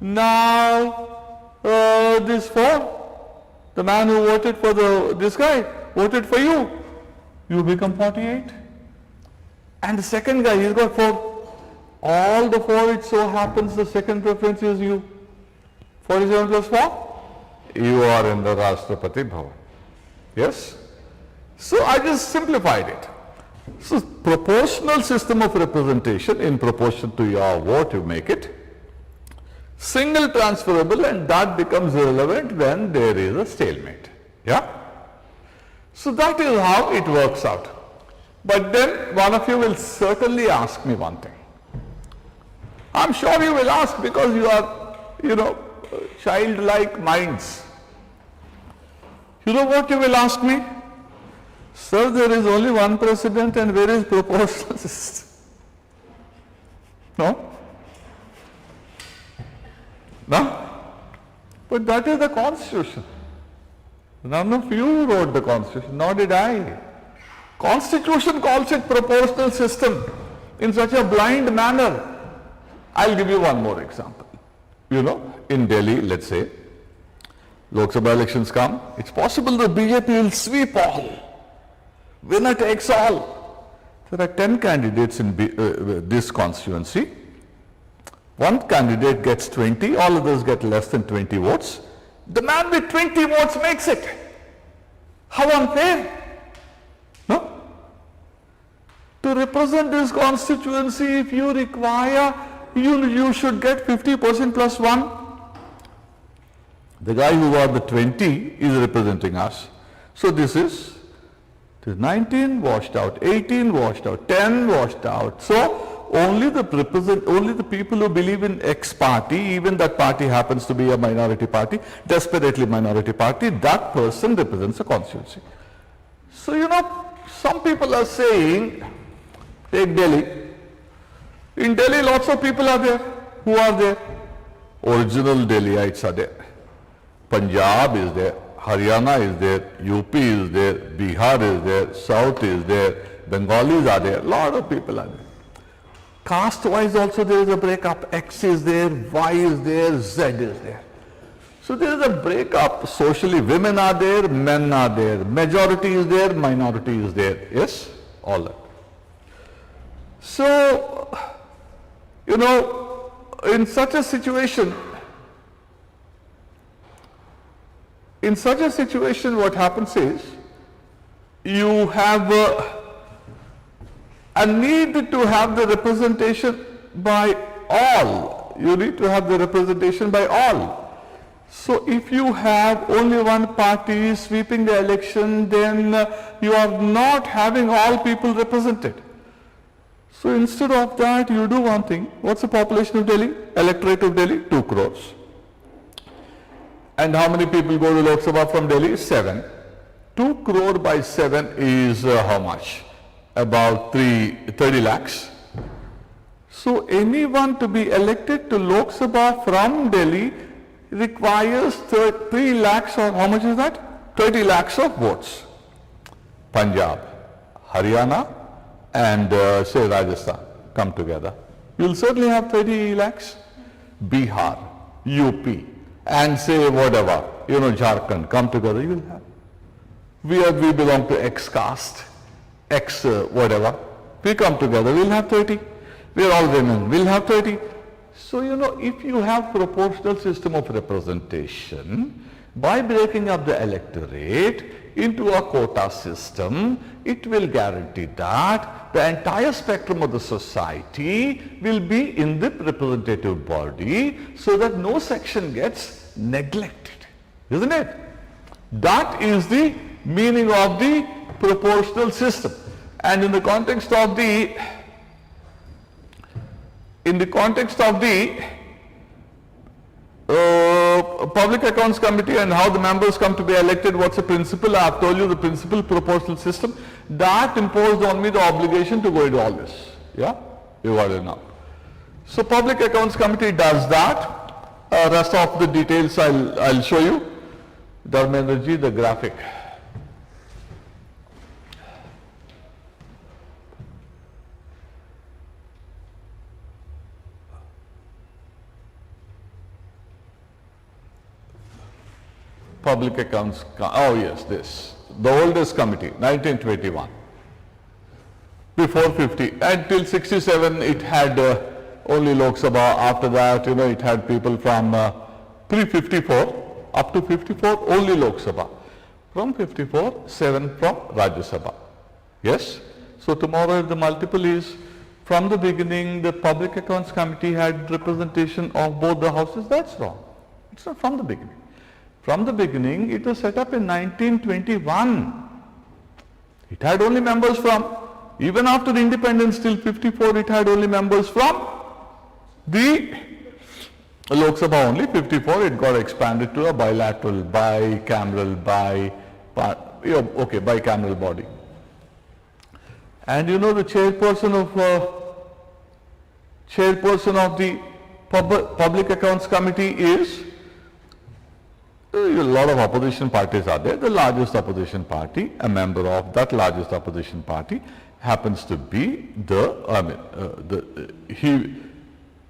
Now, this 4, the man who voted for this guy, voted for you. You become 48. And the second guy, he's got 4. All the 4, it so happens the second preference is you. 47 plus 4? You are in the Rashtrapati Bhavan. Yes? So I just simplified it. So proportional system of representation in proportion to your vote you make it. Single transferable, and that becomes irrelevant when there is a stalemate. Yeah? So that is how it works out. But then one of you will certainly ask me one thing. I'm sure you will ask because you are, childlike minds. You know what you will ask me? Sir, there is only one president and where is proportional system? No? No? But that is the Constitution. None of you wrote the Constitution, nor did I. Constitution calls it proportional system in such a blind manner. I'll give you one more example. In Delhi, let's say, Lok Sabha elections come, it's possible the BJP will sweep all. Winner takes all. There are 10 candidates in this constituency. One candidate gets 20, all others get less than 20 votes. The man with 20 votes makes it. How unfair? No? To represent this constituency, if you require, you should get 50% plus 1. The guy who got the 20 is representing us. So this is 19 washed out, 18 washed out, 10 washed out. So only the people who believe in X party, even that party happens to be a minority party, desperately minority party, that person represents a constituency. So some people are saying, take Delhi. In Delhi, lots of people are there. Who are there? Original Delhiites are there. Punjab is there. Haryana is there. UP is there. Bihar is there. South is there. Bengalis are there. Lot of people are there. Caste-wise also there is a breakup. X is there. Y is there. Z is there. So there is a breakup. Socially, women are there. Men are there. Majority is there. Minority is there. Yes? All that. So, in such a situation, what happens is, you have a need to have the representation by all. You need to have the representation by all. So if you have only one party sweeping the election, then you are not having all people represented. So instead of that, you do one thing. What's the population of Delhi? Electorate of Delhi? 2 crores. And how many people go to Lok Sabha from Delhi? 7. 2 crore by 7 is how much? About 30 lakhs. So anyone to be elected to Lok Sabha from Delhi requires 3 lakhs, or how much is that? 30 lakhs of votes. Punjab, Haryana, and say Rajasthan come together. You'll certainly have 30 lakhs. Bihar, UP, and say whatever, Jharkhand come together, you'll have. We belong to X caste, X whatever. We come together, we'll have 30. We're all women, we'll have 30. So, if you have proportional system of representation, by breaking up the electorate into a quota system, it will guarantee that the entire spectrum of the society will be in the representative body so that no section gets neglected, isn't it? That is the meaning of the proportional system. And in the context of the Public Accounts Committee and how the members come to be elected, what's the principle? I have told you the principal proportional system. That imposed on me the obligation to go into all this. Yeah? You got it now. So Public Accounts Committee does that. Rest of the details I'll show you. Dharmendraji, the graphic. Public Accounts, oh yes, this. The oldest committee, 1921. Before 50, until 67 it had only Lok Sabha. After that, it had people from pre-54 up to 54, only Lok Sabha. From 54, 7 from Rajya Sabha. Yes? So tomorrow the multiple is, from the beginning the Public Accounts Committee had representation of both the houses. That's wrong. It's not from the beginning. From the beginning, it was set up in 1921. It had only members from, even after the independence till 54, it had only members from the Lok Sabha only. 54, it got expanded to a bilateral, bicameral body. And the chairperson of the Public Accounts Committee is, a lot of opposition parties are there. The largest opposition party, a member of that largest opposition party happens to be the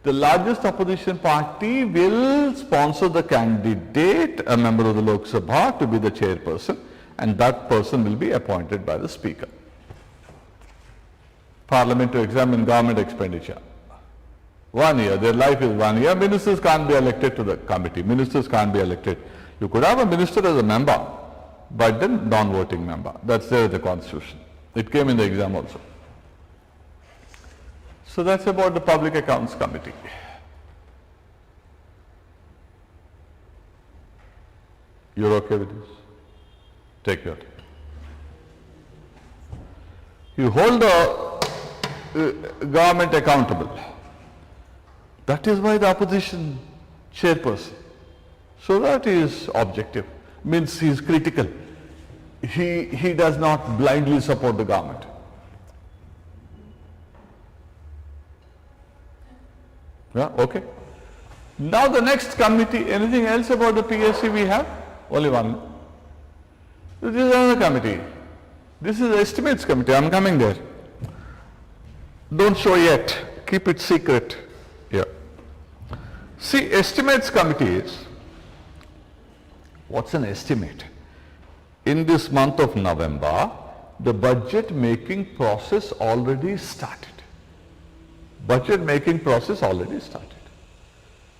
largest opposition party will sponsor the candidate, a member of the Lok Sabha, to be the chairperson, and that person will be appointed by the speaker. Parliament to examine government expenditure. 1 year, their life is 1 year. Ministers can't be elected to the committee. Ministers can't be elected. You could have a minister as a member, but then non-voting member. That's there in the Constitution. It came in the exam also. So that's about the Public Accounts Committee. You're okay with this? Take your time. You hold the government accountable. That is why the opposition chairperson. So that is objective, means he is critical. He does not blindly support the government. Yeah, okay. Now the next committee, anything else about the PSC we have? Only one. This is another committee. This is the estimates committee. I am coming there. Don't show yet. Keep it secret. Yeah. See, estimates committee is, what's an estimate? In this month of November, the budget making process already started. Budget making process already started.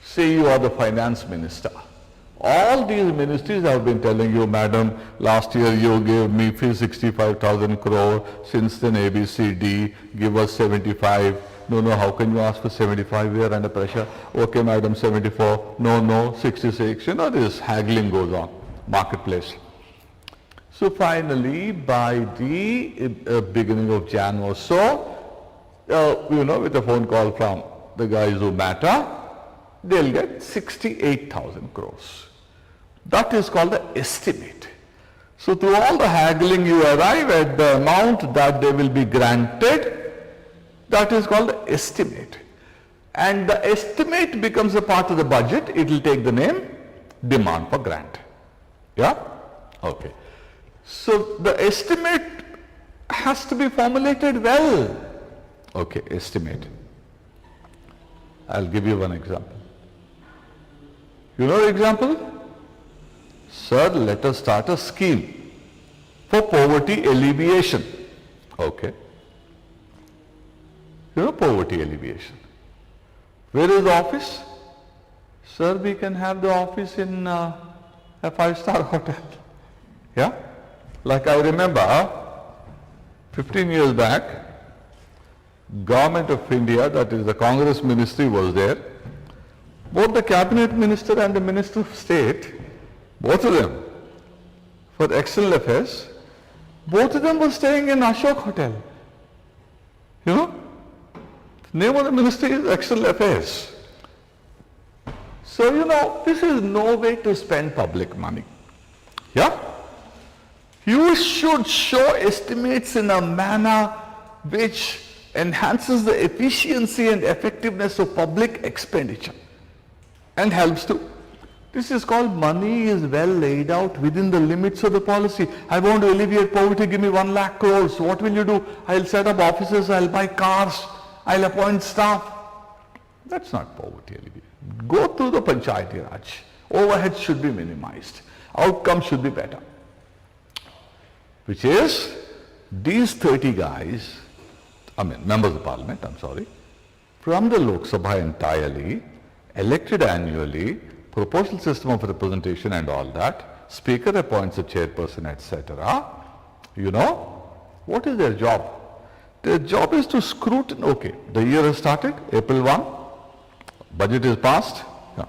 Say you are the finance minister. All these ministries have been telling you, madam, last year you gave me 65,000 crore, since then ABCD, give us 75. No, how can you ask for 75? We are under pressure. Okay, madam, 74. No, 66. This haggling goes on, marketplace. So finally, by the beginning of Jan or so, with a phone call from the guys who matter, they'll get 68,000 crores. That is called the estimate. So through all the haggling, you arrive at the amount that they will be granted. That is called the estimate. And the estimate becomes a part of the budget. It will take the name demand for grant. Yeah? Okay. So the estimate has to be formulated well. Okay, estimate. I'll give you one example. You know the example? Sir, let us start a scheme for poverty alleviation. Okay. Poverty alleviation. Where is the office? Sir, we can have the office in a 5-star hotel. Yeah? Like I remember, 15 years back, Government of India, that is the Congress Ministry, was there. Both the Cabinet Minister and the Minister of State, both of them, for External Affairs, both of them were staying in Ashok Hotel. You know, the name of the ministry is External Affairs. So, you know, this is no way to spend public money. Yeah? You should show estimates in a manner which enhances the efficiency and effectiveness of public expenditure and helps to. This is called money is well laid out within the limits of the policy. I want to alleviate poverty, give me 1 lakh crores. What will you do? I'll set up offices, I'll buy cars, I'll appoint staff. That's not poverty alleviation. Go through the Panchayati Raj. Overheads should be minimized. Outcomes should be better. Which is, these 30 guys, members of parliament, from the Lok Sabha entirely, elected annually, proportional system of representation and all that, speaker appoints a chairperson, etc. You know, what is their job? Their job is to scrutinize. Okay, the year has started, April 1, budget is passed. Yeah.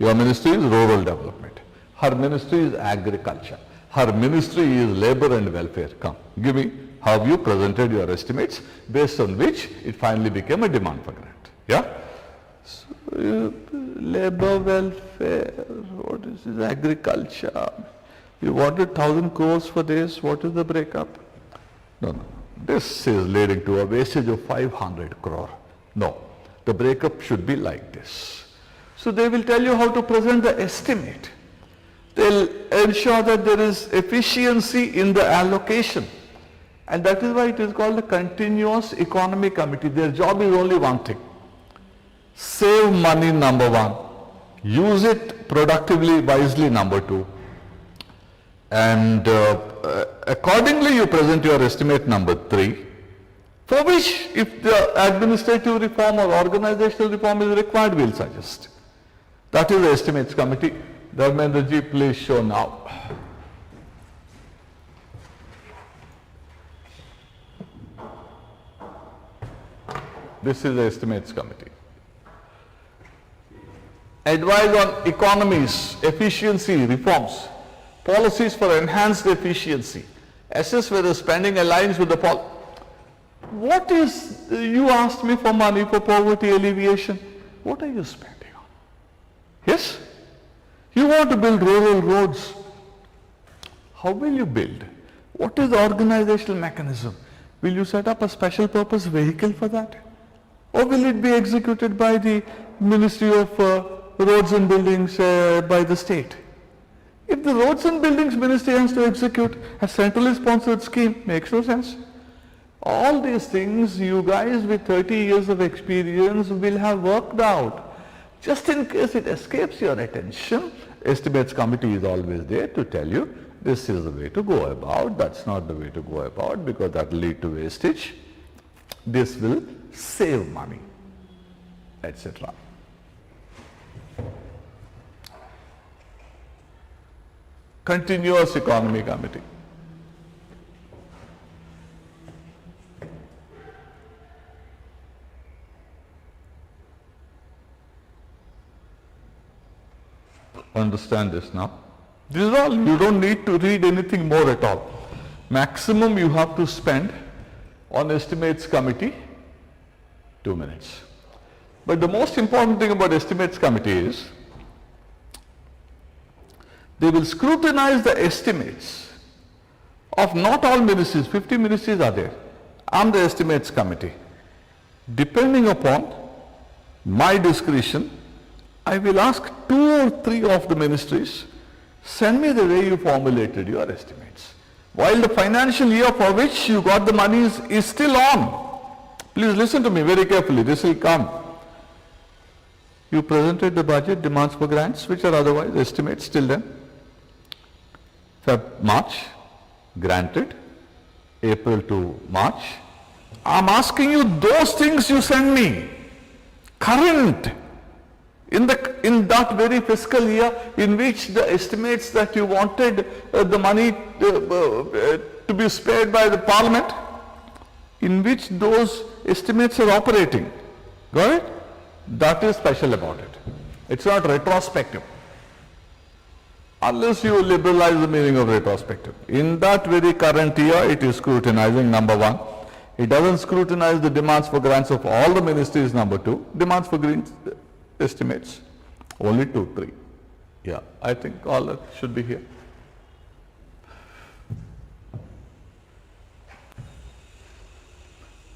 Your ministry is rural development. Her ministry is agriculture. Her ministry is labor and welfare. Come, give me how you presented your estimates based on which it finally became a demand for grant. Yeah? So, labor, welfare, what is this? Agriculture. You wanted 1,000 crores for this, what is the breakup? No. This is leading to a wastage of 500 crore. No, the breakup should be like this. So they will tell you how to present the estimate. They'll ensure that there is efficiency in the allocation. And that is why it is called a continuous economy committee. Their job is only one thing. Save money, number 1. Use it productively, wisely, number 2. And accordingly you present your estimate, number 3. For which, if the administrative reform or organizational reform is required, we'll suggest. That is the estimates committee. Dharmendra ji, please show now. This is the estimates committee. Advise on economies, efficiency, reforms, policies for enhanced efficiency, assess whether spending aligns with the policy. What is, you asked me for money for poverty alleviation. What are you spending on? Yes? You want to build rural roads. How will you build? What is the organizational mechanism? Will you set up a special purpose vehicle for that? Or will it be executed by the Ministry of Roads and Buildings by the state? If the Roads and Buildings Ministry has to execute a centrally sponsored scheme, makes no sense. All these things you guys with 30 years of experience will have worked out. Just in case it escapes your attention, estimates committee is always there to tell you this is the way to go about, that's not the way to go about because that will lead to wastage. This will save money, etc. Continuous economy committee. Understand this now. This is all. You don't need to read anything more at all. Maximum you have to spend on estimates committee 2 minutes. But the most important thing about estimates committee is they will scrutinize the estimates of not all ministries. 50 ministries are there. I'm the estimates committee. Depending upon my discretion, I will ask 2 or 3 of the ministries, send me the way you formulated your estimates. While the financial year for which you got the money is still on. Please listen to me very carefully, this will come. You presented the budget, demands for grants, which are otherwise estimates till then. March, granted, April to March. I'm asking you those things you send me, current. In that very fiscal year in which the estimates that you wanted the money to be spared by the parliament, in which those estimates are operating. Got it? That is special about it. It's not retrospective. Unless you liberalize the meaning of retrospective. In that very current year, it is scrutinizing, number 1. It doesn't scrutinize the demands for grants of all the ministries, number 2. Demands for green estimates, only 2, 3. Yeah, I think all that should be here.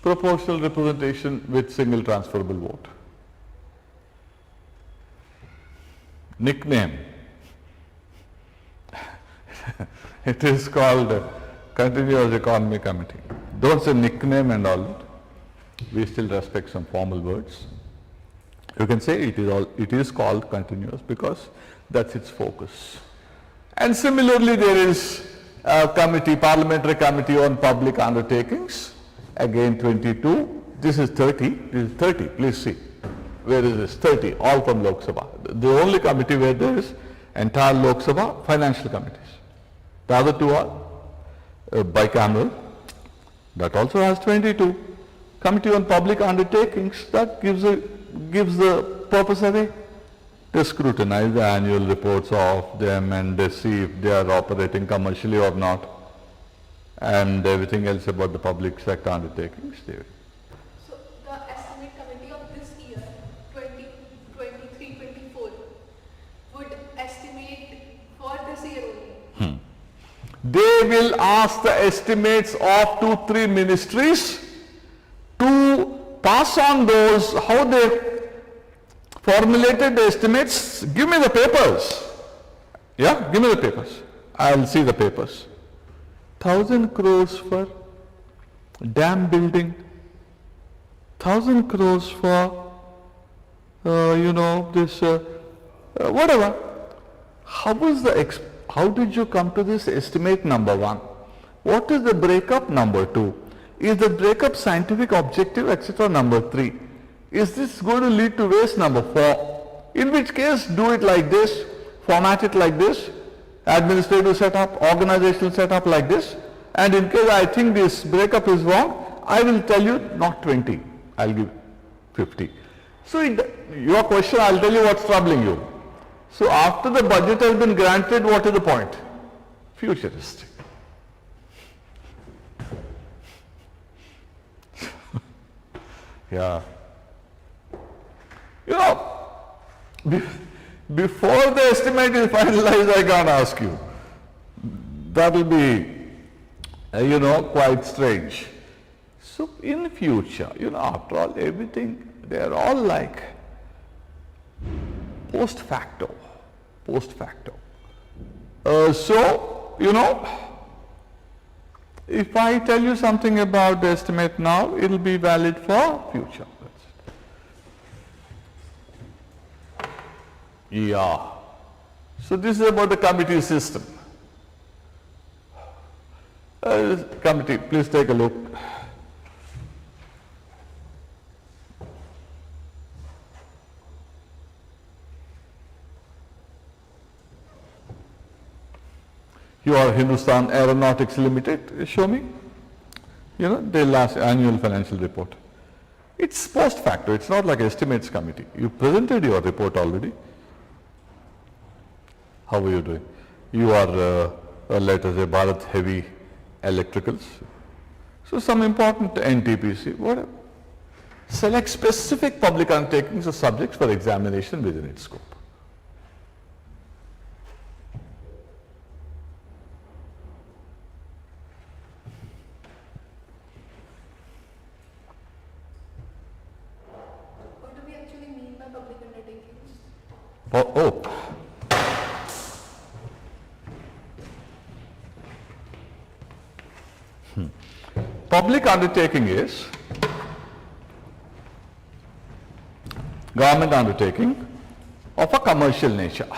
Proportional representation with single transferable vote. Nickname. It is called Continuous Economy Committee. Don't say nickname and all that. We still respect some formal words. You can say it is called continuous because that's its focus. And similarly, there is a committee, parliamentary committee on public undertakings. Again 22. This is 30. This is 30. Please see. Where is this? 30. All from Lok Sabha. The only committee where there is entire Lok Sabha, financial committees. The other two are bicameral. That also has 22. Committee on public undertakings, that gives the purpose away. They scrutinize the annual reports of them and they see if they are operating commercially or not, and everything else about the public sector undertakings. So the estimate committee of this year, 2023-24, would estimate for this year only? They will ask the estimates of 2-3 ministries to pass on those, how they formulated the estimates. Give me the papers. Yeah, give me the papers. I'll see the papers. 1,000 crores for dam building, 1,000 crores for, this, whatever. How did you come to this estimate number 1? What is the breakup number 2? Is the breakup scientific, objective, etc. number 3? Is this going to lead to waste number 4? In which case, do it like this, format it like this, administrative setup, organizational setup like this, and in case I think this breakup is wrong, I will tell you not 20, I'll give 50. So your question, I'll tell you what's troubling you. So after the budget has been granted, what is the point? Futuristic. Yeah. Before the estimate is finalized, I can't ask you. That will be, quite strange. So in future, after all, everything, they are all like post facto. If I tell you something about the estimate now, it will be valid for future. Yeah. So this is about the committee system. Committee, please take a look. You are Hindustan Aeronautics Limited, show me. Their last annual financial report. It's post facto, it's not like estimates committee. You presented your report already. How are you doing? You are, let us say, Bharat Heavy Electricals. So some important NTPC, whatever. Select specific public undertakings or subjects for examination within its scope. What do we actually mean by public undertakings? Public undertaking is government undertaking of a commercial nature.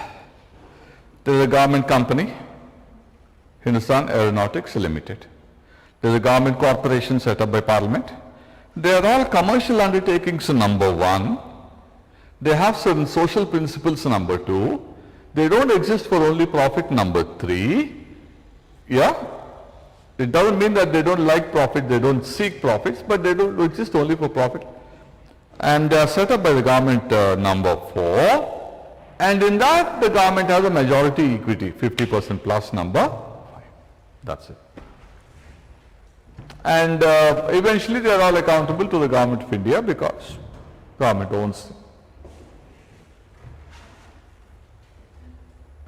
There is a government company, Hindustan Aeronautics Limited. There is a government corporation set up by Parliament. They are all commercial undertakings, number 1. They have certain social principles, number 2. They don't exist for only profit, number 3. Yeah? It doesn't mean that they don't like profit, they don't seek profits, but they don't exist only for profit. And they are set up by the government, number 4. And in that, the government has a majority equity, 50% plus, number 5. That's it. And eventually they are all accountable to the government of India because government owns them.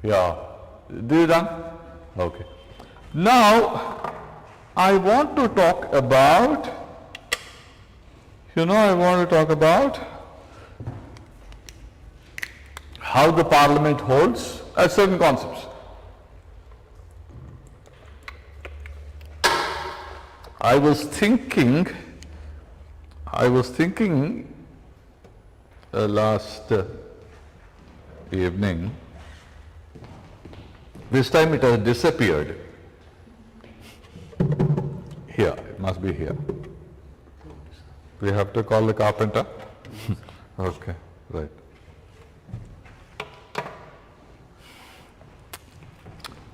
Yeah. Did you done? Okay. Now, I want to talk about, how the parliament holds certain concepts. I was thinking last evening, this time it has disappeared. Here, it must be here. We have to call the carpenter? Okay, right.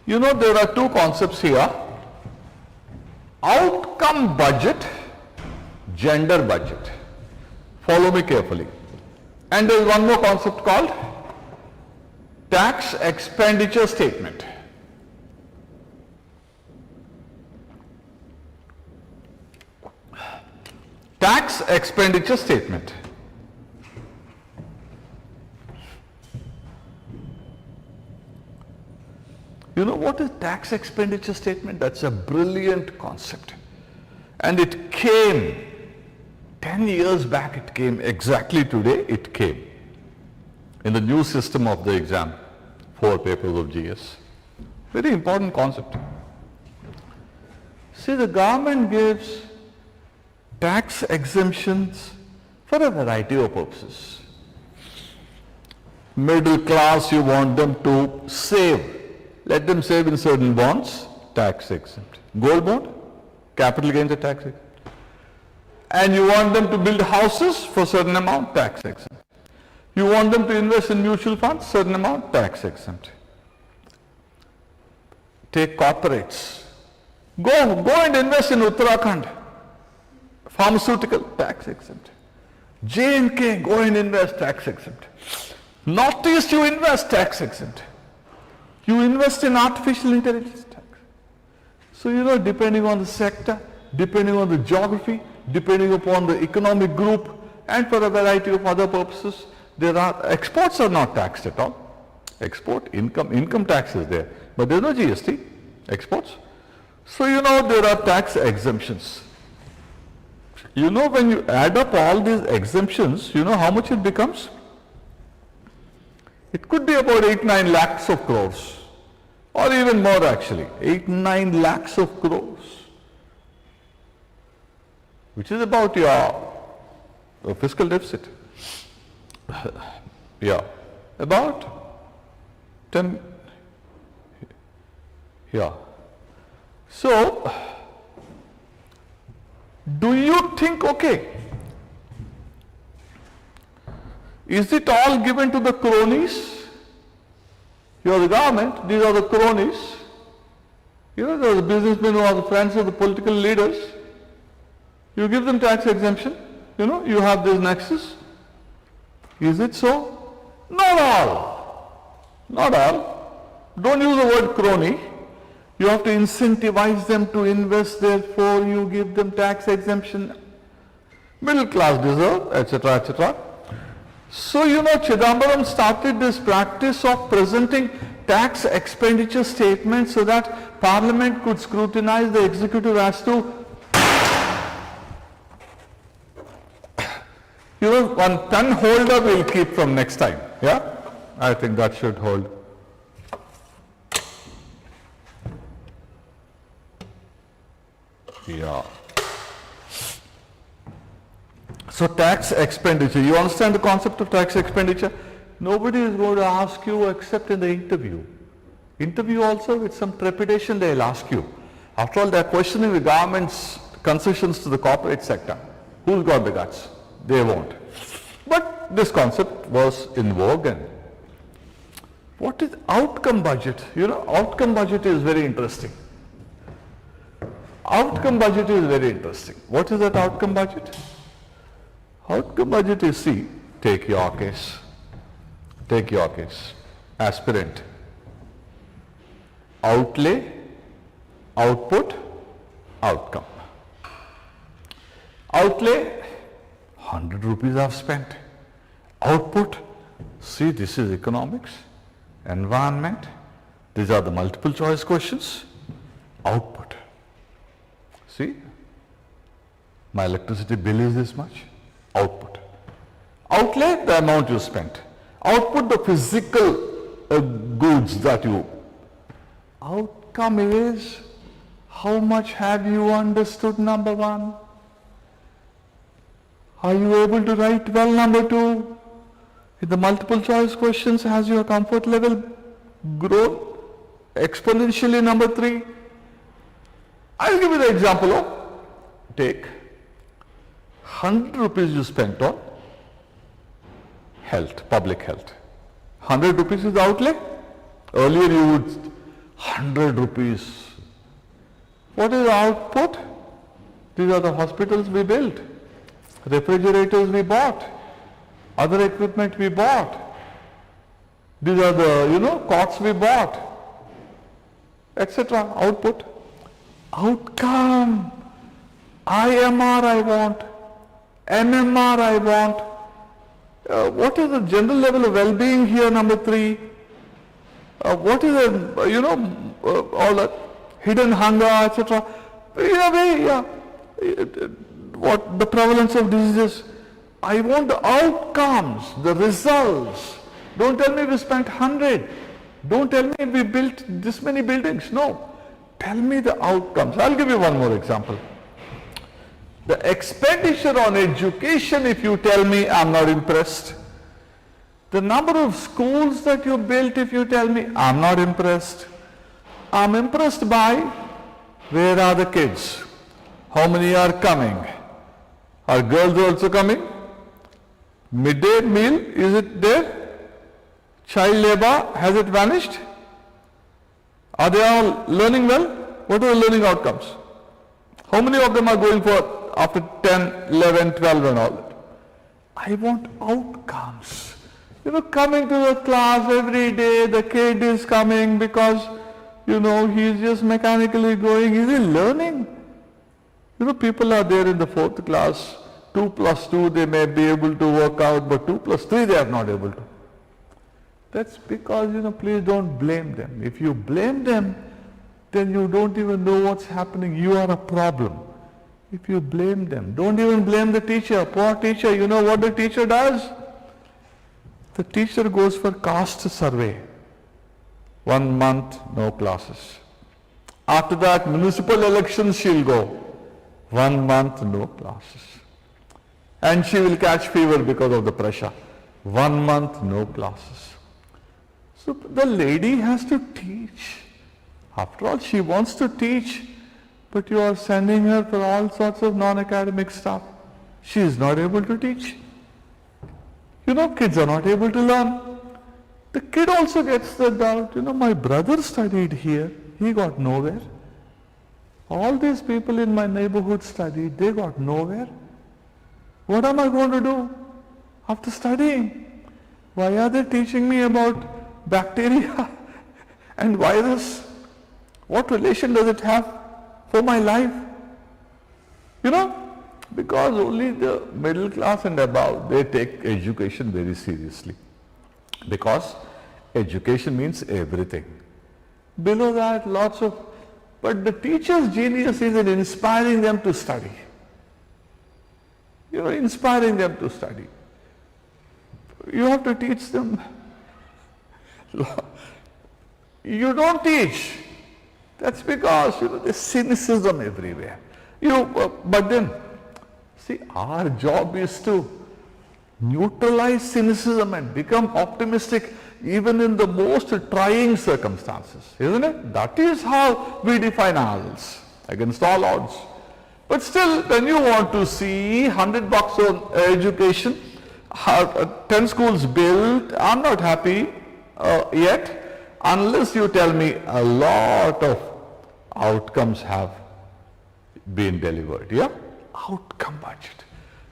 You know, there are two concepts here. Outcome budget, gender budget. Follow me carefully. And there is one more concept called tax expenditure statement. Tax expenditure statement. You know what is tax expenditure statement? That's a brilliant concept. And it came 10 years back, it came exactly today, it came in the new system of the exam, 4 papers of GS. Very important concept. See, the government gives tax exemptions for a variety of purposes. Middle class, you want them to save. Let them save in certain bonds, tax exempt. Gold bond, capital gains are tax exempt. And you want them to build houses for certain amount, tax exempt. You want them to invest in mutual funds, certain amount, tax exempt. Take corporates. Go and invest in Uttarakhand. Pharmaceutical, tax exempt. J&K, go and invest, tax exempt. Northeast, you invest, tax exempt. You invest in artificial intelligence, tax. So, you know, depending on the sector, depending on the geography, depending upon the economic group, and for a variety of other purposes, exports are not taxed at all. Export, income tax is there, but there is no GST, exports. So, you know, there are tax exemptions. You know, when you add up all these exemptions, you know how much it becomes? It could be about 8-9 lakhs of crores, or even more actually, 8-9 lakhs of crores, which is about your fiscal deficit. Yeah, about 10, yeah. So, do you think, okay, is it all given to the cronies? You are the government, these are the cronies. You know, there are the businessmen who are the friends of the political leaders. You give them tax exemption, you know, you have this nexus. Is it so? Not all. Not all. Don't use the word crony. You have to incentivize them to invest, therefore you give them tax exemption. Middle class deserve, etc., etc. So, you know, Chidambaram started this practice of presenting tax expenditure statements so that Parliament could scrutinize the executive as to, you know, one pen holder we'll keep from next time. Yeah? I think that should hold. Yeah. So tax expenditure, you understand the concept of tax expenditure? Nobody is going to ask you except in the interview. Interview also with some trepidation they'll ask you. After all, they're questioning the government's concessions to the corporate sector. Who's got the guts? They won't. But this concept was in vogue. And what is outcome budget? You know, outcome budget is very interesting. Outcome budget is very interesting. What is that outcome budget? Outcome budget is, see, take your case, aspirant, outlay, output, outcome. Outlay, 100 rupees I've spent. Output, see, this is economics, environment, these are the multiple choice questions. Output, see, my electricity bill is this much. Output. Outlay, the amount you spent. Output, the physical goods that you. Outcome is, how much have you understood, number one? Are you able to write well, number two? If the multiple choice questions, has your comfort level grown exponentially, number three? I'll give you the example of, take 100 rupees you spent on health, public health. 100 rupees is the outlay. Earlier you would, 100 rupees. What is the output? These are the hospitals we built, refrigerators we bought, other equipment we bought. These are the, cots we bought, etc. Output. Outcome. IMR I want, NMR I want. What is the general level of well-being here, number three? What is the, all that hidden hunger, etc. What the prevalence of diseases? I want the outcomes, the results. Don't tell me we spent 100. Don't tell me we built this many buildings. No. Tell me the outcomes. I'll give you one more example. The expenditure on education, if you tell me, I'm not impressed. The number of schools that you built, if you tell me, I'm not impressed. I'm impressed by, where are the kids? How many are coming? Are girls also coming? Midday meal, is it there? Child labor, has it vanished? Are they all learning well? What are the learning outcomes? How many of them are going for after 10, 11, 12 and all that? I want outcomes. Coming to the class every day, the kid is coming because, he's just mechanically going. Is he learning? People are there in the 4th class, 2 plus 2 they may be able to work out, but 2 plus 3 they are not able to. That's because, please don't blame them. If you blame them, then you don't even know what's happening. You are a problem. If you blame them, don't even blame the teacher. Poor teacher, you know what the teacher does? The teacher goes for caste survey. 1 month, no classes. After that, municipal elections she'll go. 1 month, no classes. And she will catch fever because of the pressure. 1 month, no classes. So the lady has to teach. After all, she wants to teach, but you are sending her for all sorts of non-academic stuff. She is not able to teach. Kids are not able to learn. The kid also gets the doubt, my brother studied here, he got nowhere. All these people in my neighborhood studied, they got nowhere. What am I going to do after studying? Why are they teaching me about bacteria and virus? What relation does it have for my life? Because only the middle class and above, they take education very seriously. Because education means everything. Below that, lots of, but the teacher's genius is in inspiring them to study. Inspiring them to study. You have to teach them. You don't teach. That's because, there's cynicism everywhere. But then, see, our job is to neutralize cynicism and become optimistic even in the most trying circumstances, isn't it? That is how we define ourselves, against all odds. But still, when you want to see $100 on education, 10 schools built, I'm not happy yet, unless you tell me a lot of outcomes have been delivered. Yeah? Outcome budget.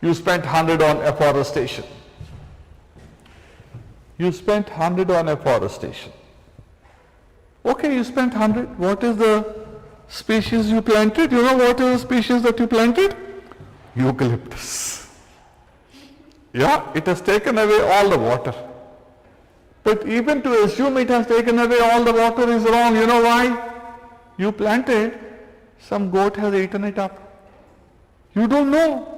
You spent 100 on afforestation. You spent 100 on afforestation. Okay, you spent 100. What is the species you planted? You know what is the species that you planted? Eucalyptus. Yeah, it has taken away all the water. But even to assume it has taken away all the water is wrong. You know why? You planted, some goat has eaten it up. You don't know.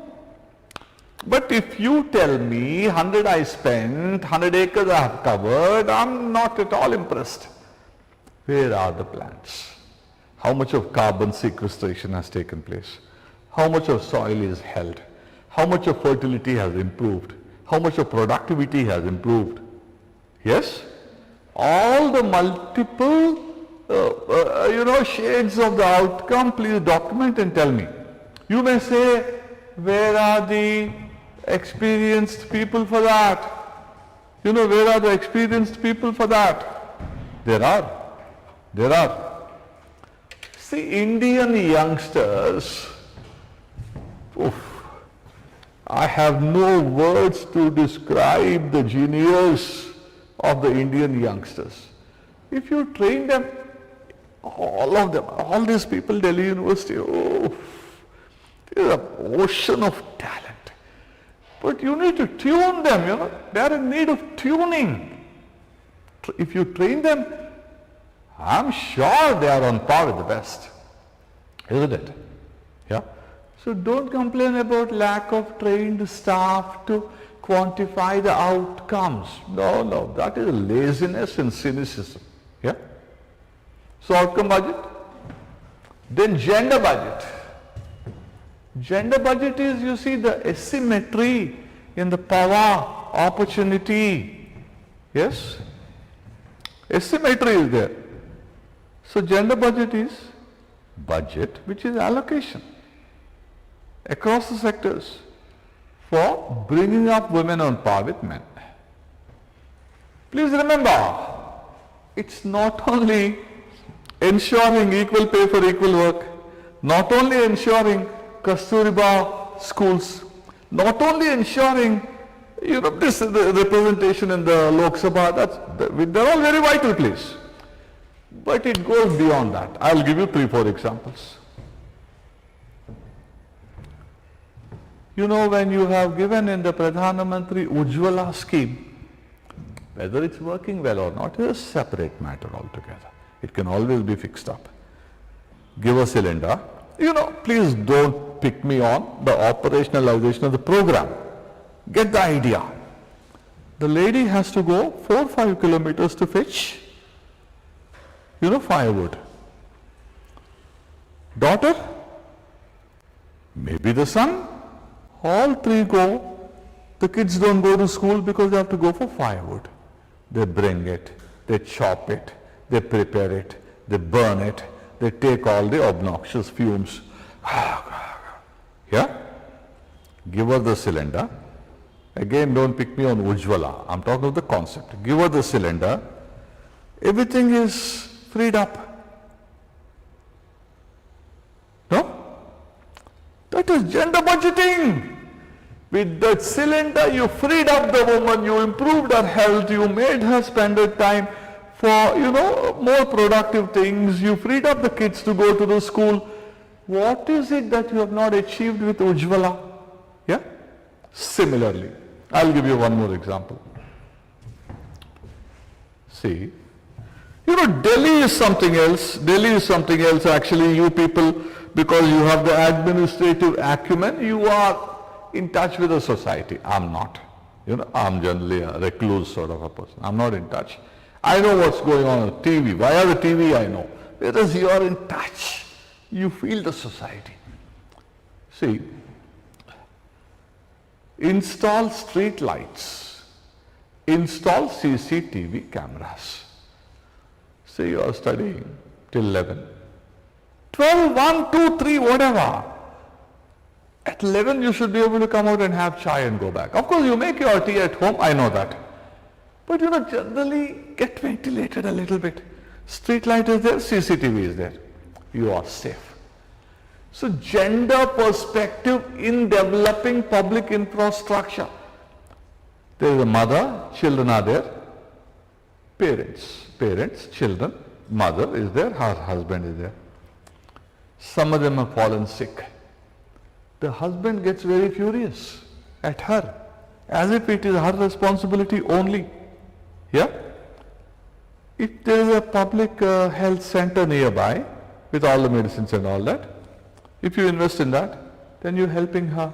But if you tell me 100 I spent, 100 acres I have covered, I'm not at all impressed. Where are the plants? How much of carbon sequestration has taken place? How much of soil is held? How much of fertility has improved? How much of productivity has improved? Yes? All the multiple, shades of the outcome, please document and tell me. You may say, where are the experienced people for that? Where are the experienced people for that? There are. See, Indian youngsters, I have no words to describe the genius of the Indian youngsters. If you train them, all of them, all these people, Delhi University, there's an ocean of talent. But you need to tune them, they are in need of tuning. If you train them, I'm sure they are on par with the best. Isn't it? Yeah. So don't complain about lack of trained staff to quantify the outcomes. No, that is laziness and cynicism. Yeah. So outcome budget. Then gender budget. Gender budget is, you see, the asymmetry in the power, opportunity. Yes? Asymmetry is there. So gender budget is budget which is allocation across the sectors for bringing up women on par with men. Please remember, it's not only ensuring equal pay for equal work, not only ensuring Kasturiba schools, not only ensuring this representation in the Lok Sabha, they're all very vital, please. But it goes beyond that. I'll give you 3-4 examples. When you have given in the Pradhan Mantri Ujjwala scheme, whether it's working well or not is a separate matter altogether. It can always be fixed up. Give a cylinder. Please don't pick me on the operationalization of the program. Get the idea. The lady has to go 4-5 kilometers to fetch firewood. Daughter, maybe the son, all three go. The kids don't go to school because they have to go for firewood. They bring it, they chop it, they prepare it, they burn it, they take all the obnoxious fumes. Yeah? Give her the cylinder. Again, don't pick me on Ujjwala. I'm talking about the concept. Give her the cylinder. Everything is freed up. No? That is gender budgeting. With that cylinder, you freed up the woman, you improved her health, you made her spend her time for, more productive things, you freed up the kids to go to the school. What is it that you have not achieved with Ujjwala? Yeah? Similarly, I'll give you one more example. See, Delhi is something else. Delhi is something else. Actually, you people, because you have the administrative acumen, you are in touch with the society. I'm not. I'm generally a recluse sort of a person. I'm not in touch. I know what's going on TV. Via the TV I know. Whereas you are in touch. You feel the society. See, install street lights. Install CCTV cameras. Say you are studying till 11. 12, 1, 2, 3, whatever. At 11 you should be able to come out and have chai and go back. Of course you make your tea at home, I know that. But generally get ventilated a little bit. Street light is there, CCTV is there. You are safe. So gender perspective in developing public infrastructure. There is a mother, children are there. Parents, children, mother is there, her husband is there. Some of them have fallen sick. the husband gets very furious at her, as if it is her responsibility only. Yeah? If there is a public health center nearby with all the medicines and all that, if you invest in that, then you're helping her.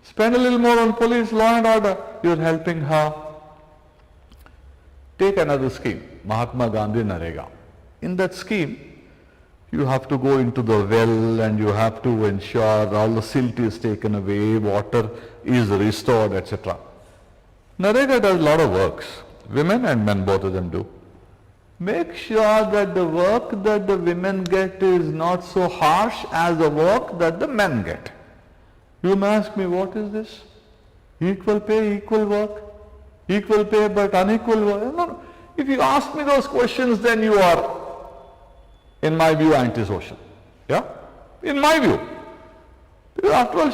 Spend a little more on police, law and order, you're helping her. Take another scheme, Mahatma Gandhi Narega. In that scheme, you have to go into the well and you have to ensure all the silt is taken away, water is restored, etc. Narega does a lot of works. Women and men, both of them do. Make sure that the work that the women get is not so harsh as the work that the men get. You may ask me, what is this? Equal pay, equal work. Equal pay but unequal work. No. If you ask me those questions, then you are, in my view, antisocial. Yeah? In my view. Because after all,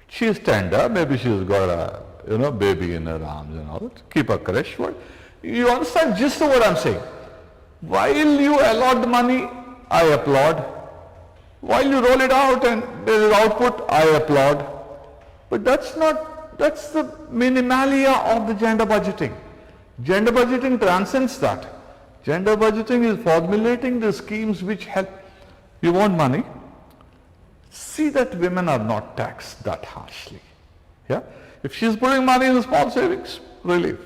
she is tender. Maybe she's got a baby in her arms and all that. Keep her creche. You understand just what I'm saying? While you allot money, I applaud. While you roll it out and there is output, I applaud. But that's the minimalia of the gender budgeting. Gender budgeting transcends that. Gender budgeting is formulating the schemes which help. You want money? See that women are not taxed that harshly. Yeah? If she's putting money in the small savings, relief.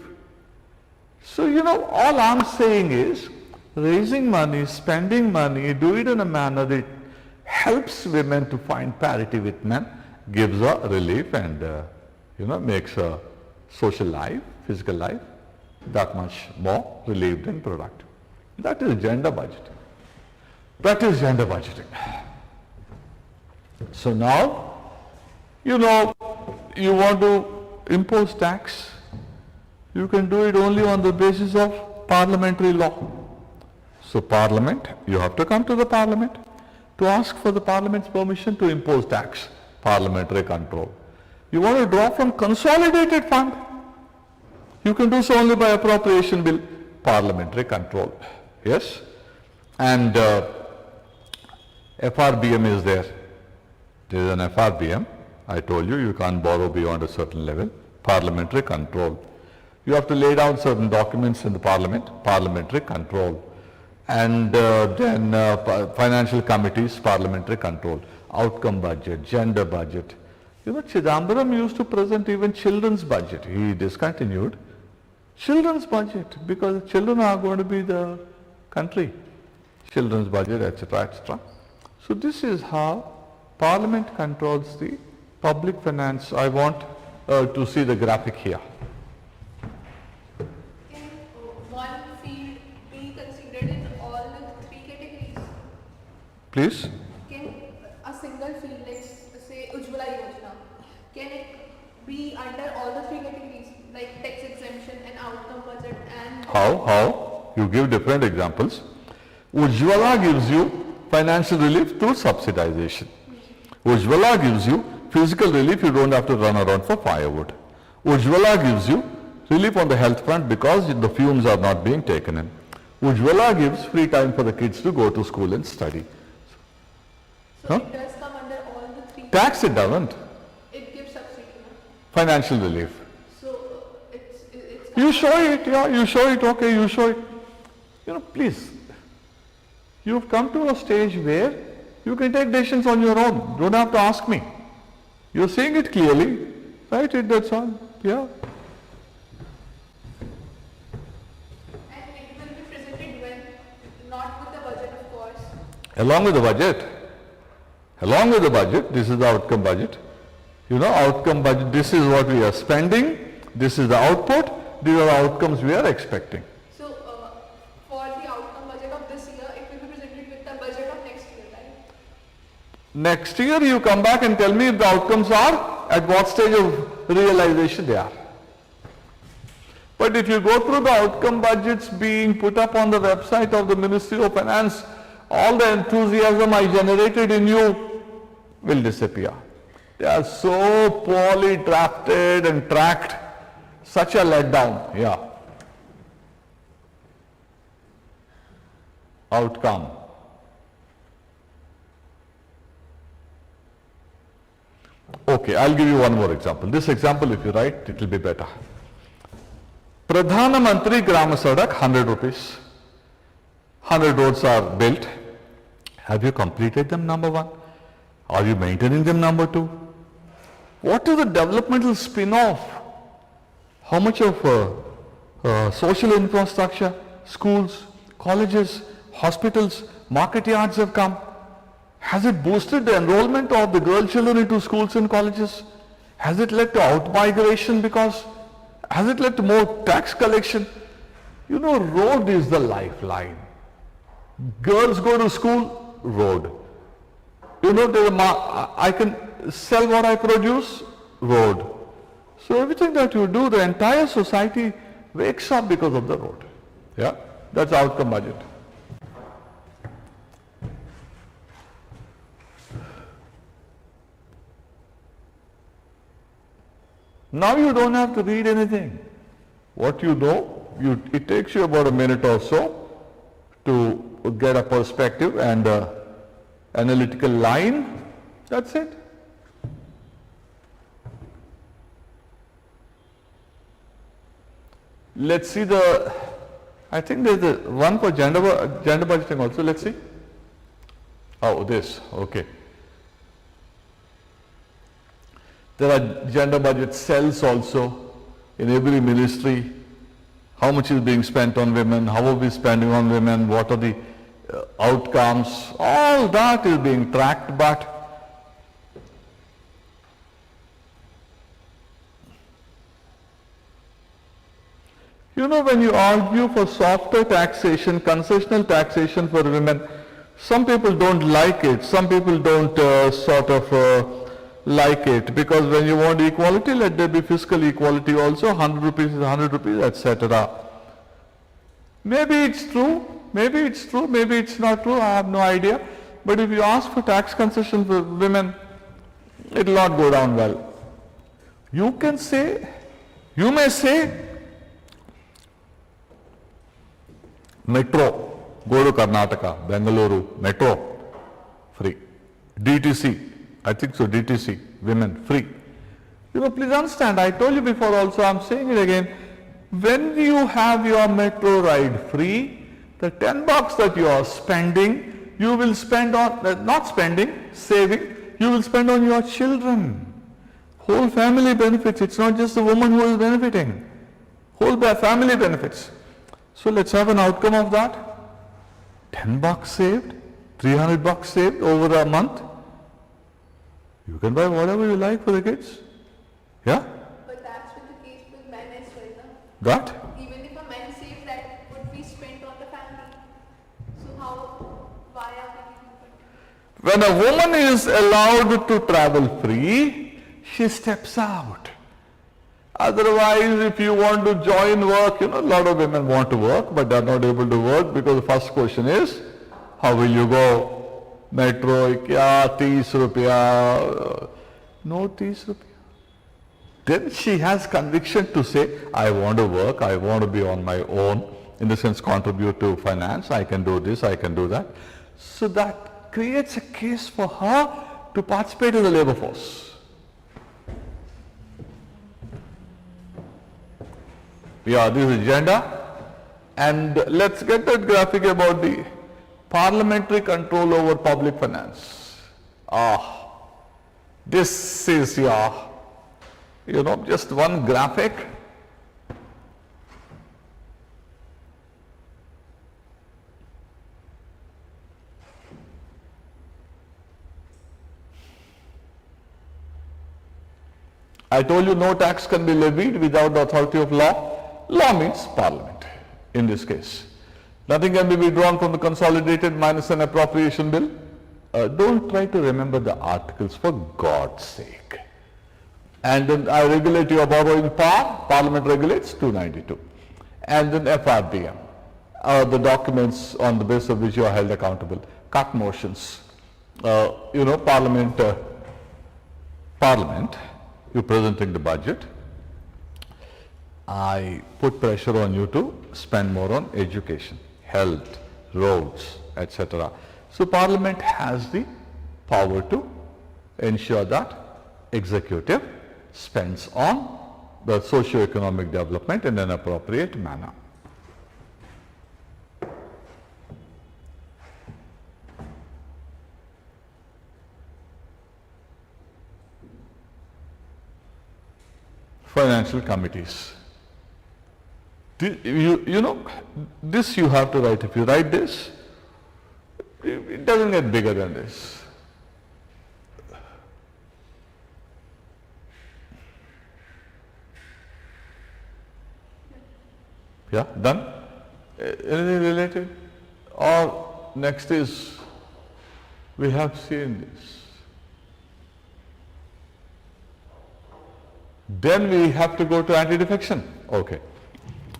So, all I'm saying is, raising money, spending money, do it in a manner that helps women to find parity with men, gives her relief and, makes her social life, physical life, that much more relieved and productive. That is gender budgeting. That is gender budgeting. So now, you want to impose tax. You can do it only on the basis of parliamentary law. So Parliament, you have to come to the Parliament to ask for the Parliament's permission to impose tax, parliamentary control. You want to draw from consolidated fund. You can do so only by appropriation bill, parliamentary control. Yes? And FRBM is there. There is an FRBM. I told you, you can't borrow beyond a certain level. Parliamentary control. You have to lay down certain documents in the Parliament, parliamentary control. And then financial committees, parliamentary control. Outcome budget, gender budget. Chidambaram used to present even children's budget. He discontinued children's budget because children are going to be the country. Children's budget, etc., etc. So this is how Parliament controls the public finance. I want to see the graphic here. Can one field be considered in all the three categories? Please? Can a single field, like say Ujjwala Yojana, can it be under all the three categories, like tax exemption and outcome budget and... How? You give different examples. Ujjwala gives you financial relief through subsidization. Ujjwala gives you physical relief, you don't have to run around for firewood. Ujjwala gives you relief on the health front because the fumes are not being taken in. Ujjwala gives free time for the kids to go to school and study. So it does come under all the three? Tax it doesn't. It gives subsidy, no? Financial relief. So it's You show it, yeah, you show it, okay, you show it. Please, you've come to a stage where you can take decisions on your own. Don't have to ask me. You're seeing it clearly. Write it, that's all. Yeah. And it will be presented when, not with the budget, of course. Along with the budget. Along with the budget, this is the outcome budget. Outcome budget, this is what we are spending, this is the output, these are the outcomes we are expecting. So, for the outcome budget of this year, it will be presented with the budget of next year, right? Next year you come back and tell me if the outcomes are, at what stage of realization they are. But if you go through the outcome budgets being put up on the website of the Ministry of Finance, all the enthusiasm I generated in you will disappear. They are so poorly drafted and tracked, such a letdown. Yeah. Outcome. Okay, I'll give you one more example. This example, if you write, it will be better. Pradhana Mantri Grama Sadak, 100 rupees. 100 roads are built. Have you completed them, number one? Are you maintaining them, number two? What is the developmental spin-off? How much of social infrastructure, schools, colleges, hospitals, market yards have come? Has it boosted the enrollment of the girl children into schools and colleges? Has it led to out-migration because? Has it led to more tax collection? You know, road is the lifeline. Girls go to school, road. You know, I can sell what I produce, road. So everything that you do, the entire society wakes up because of the road. Yeah, that's outcome budget. Now you don't have to read anything. What you know, it takes you about a minute or so to get a perspective and analytical line. That's it. Let's see I think there's one for gender budgeting also. Let's see. Oh, this, okay. There are gender budget cells also in every ministry. How much is being spent on women? How are we spending on women? What are the outcomes? All that is being tracked, but you know, when you argue for softer taxation, concessional taxation for women, some people don't like it. Some people don't like it, because when you want equality, let there be fiscal equality also. 100 rupees is 100 rupees, etc. Maybe it's true, maybe it's true, maybe it's not true, I have no idea. But if you ask for tax concession for women, it will not go down well. You may say, metro, go to Karnataka, Bengaluru, metro, free. DTC, I think so, DTC, women, free. You know, please understand, I told you before also, I'm saying it again, when you have your metro ride free, the 10 bucks that you are spending, you will spend on, not spending, saving, you will spend on your children. Whole family benefits, it's not just the woman who is benefiting. Whole family benefits. So let's have an outcome of that. 10 bucks saved, 300 bucks saved over a month. You can buy whatever you like for the kids. Yeah? But that's with the case with men as well, no? That? Even if a man saves, that would be spent on the family. So why are we giving it? When a woman is allowed to travel free, she steps out. Otherwise, if you want to join work, you know, a lot of women want to work, but they are not able to work because the first question is, how will you go? Metro, kya, 30 rupiya, no 30 rupiya. Then she has conviction to say, I want to work, I want to be on my own, in the sense contribute to finance, I can do this, I can do that. So that creates a case for her to participate in the labor force. Yeah, this is gender. And let's get that graphic about the parliamentary control over public finance. This is just one graphic. I told you no tax can be levied without the authority of law. Law means parliament in this case. Nothing can be withdrawn from the consolidated minus an appropriation bill. Don't try to remember the articles, for God's sake. And then I regulate your borrowing power. Parliament regulates 292. And then FRDM, the documents on the basis of which you are held accountable. Cut motions. Parliament, you're presenting the budget. I put pressure on you to spend more on education, health, roads, etc. So Parliament has the power to ensure that executive spends on the socio-economic development in an appropriate manner. Financial committees. You know, this you have to write. If you write this, it doesn't get bigger than this. Yeah, done? Anything related? Or next is, we have seen this. Then we have to go to anti-defection. Okay.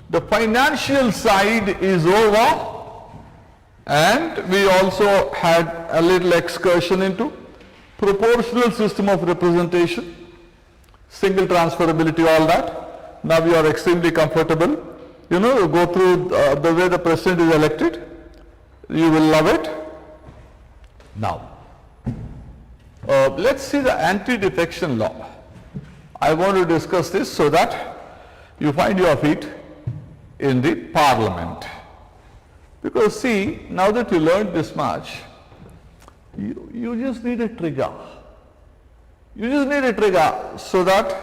The financial side is over, and we also had a little excursion into proportional system of representation, single transferability, all that. Now we are extremely comfortable. You know, you go through the way the president is elected. You will love it. Now, let's see the anti-defection law. I want to discuss this so that you find your feet in the parliament. Because see, now that you learned this much, you just need a trigger. You just need a trigger so that,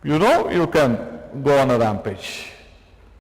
you know, you can go on a rampage.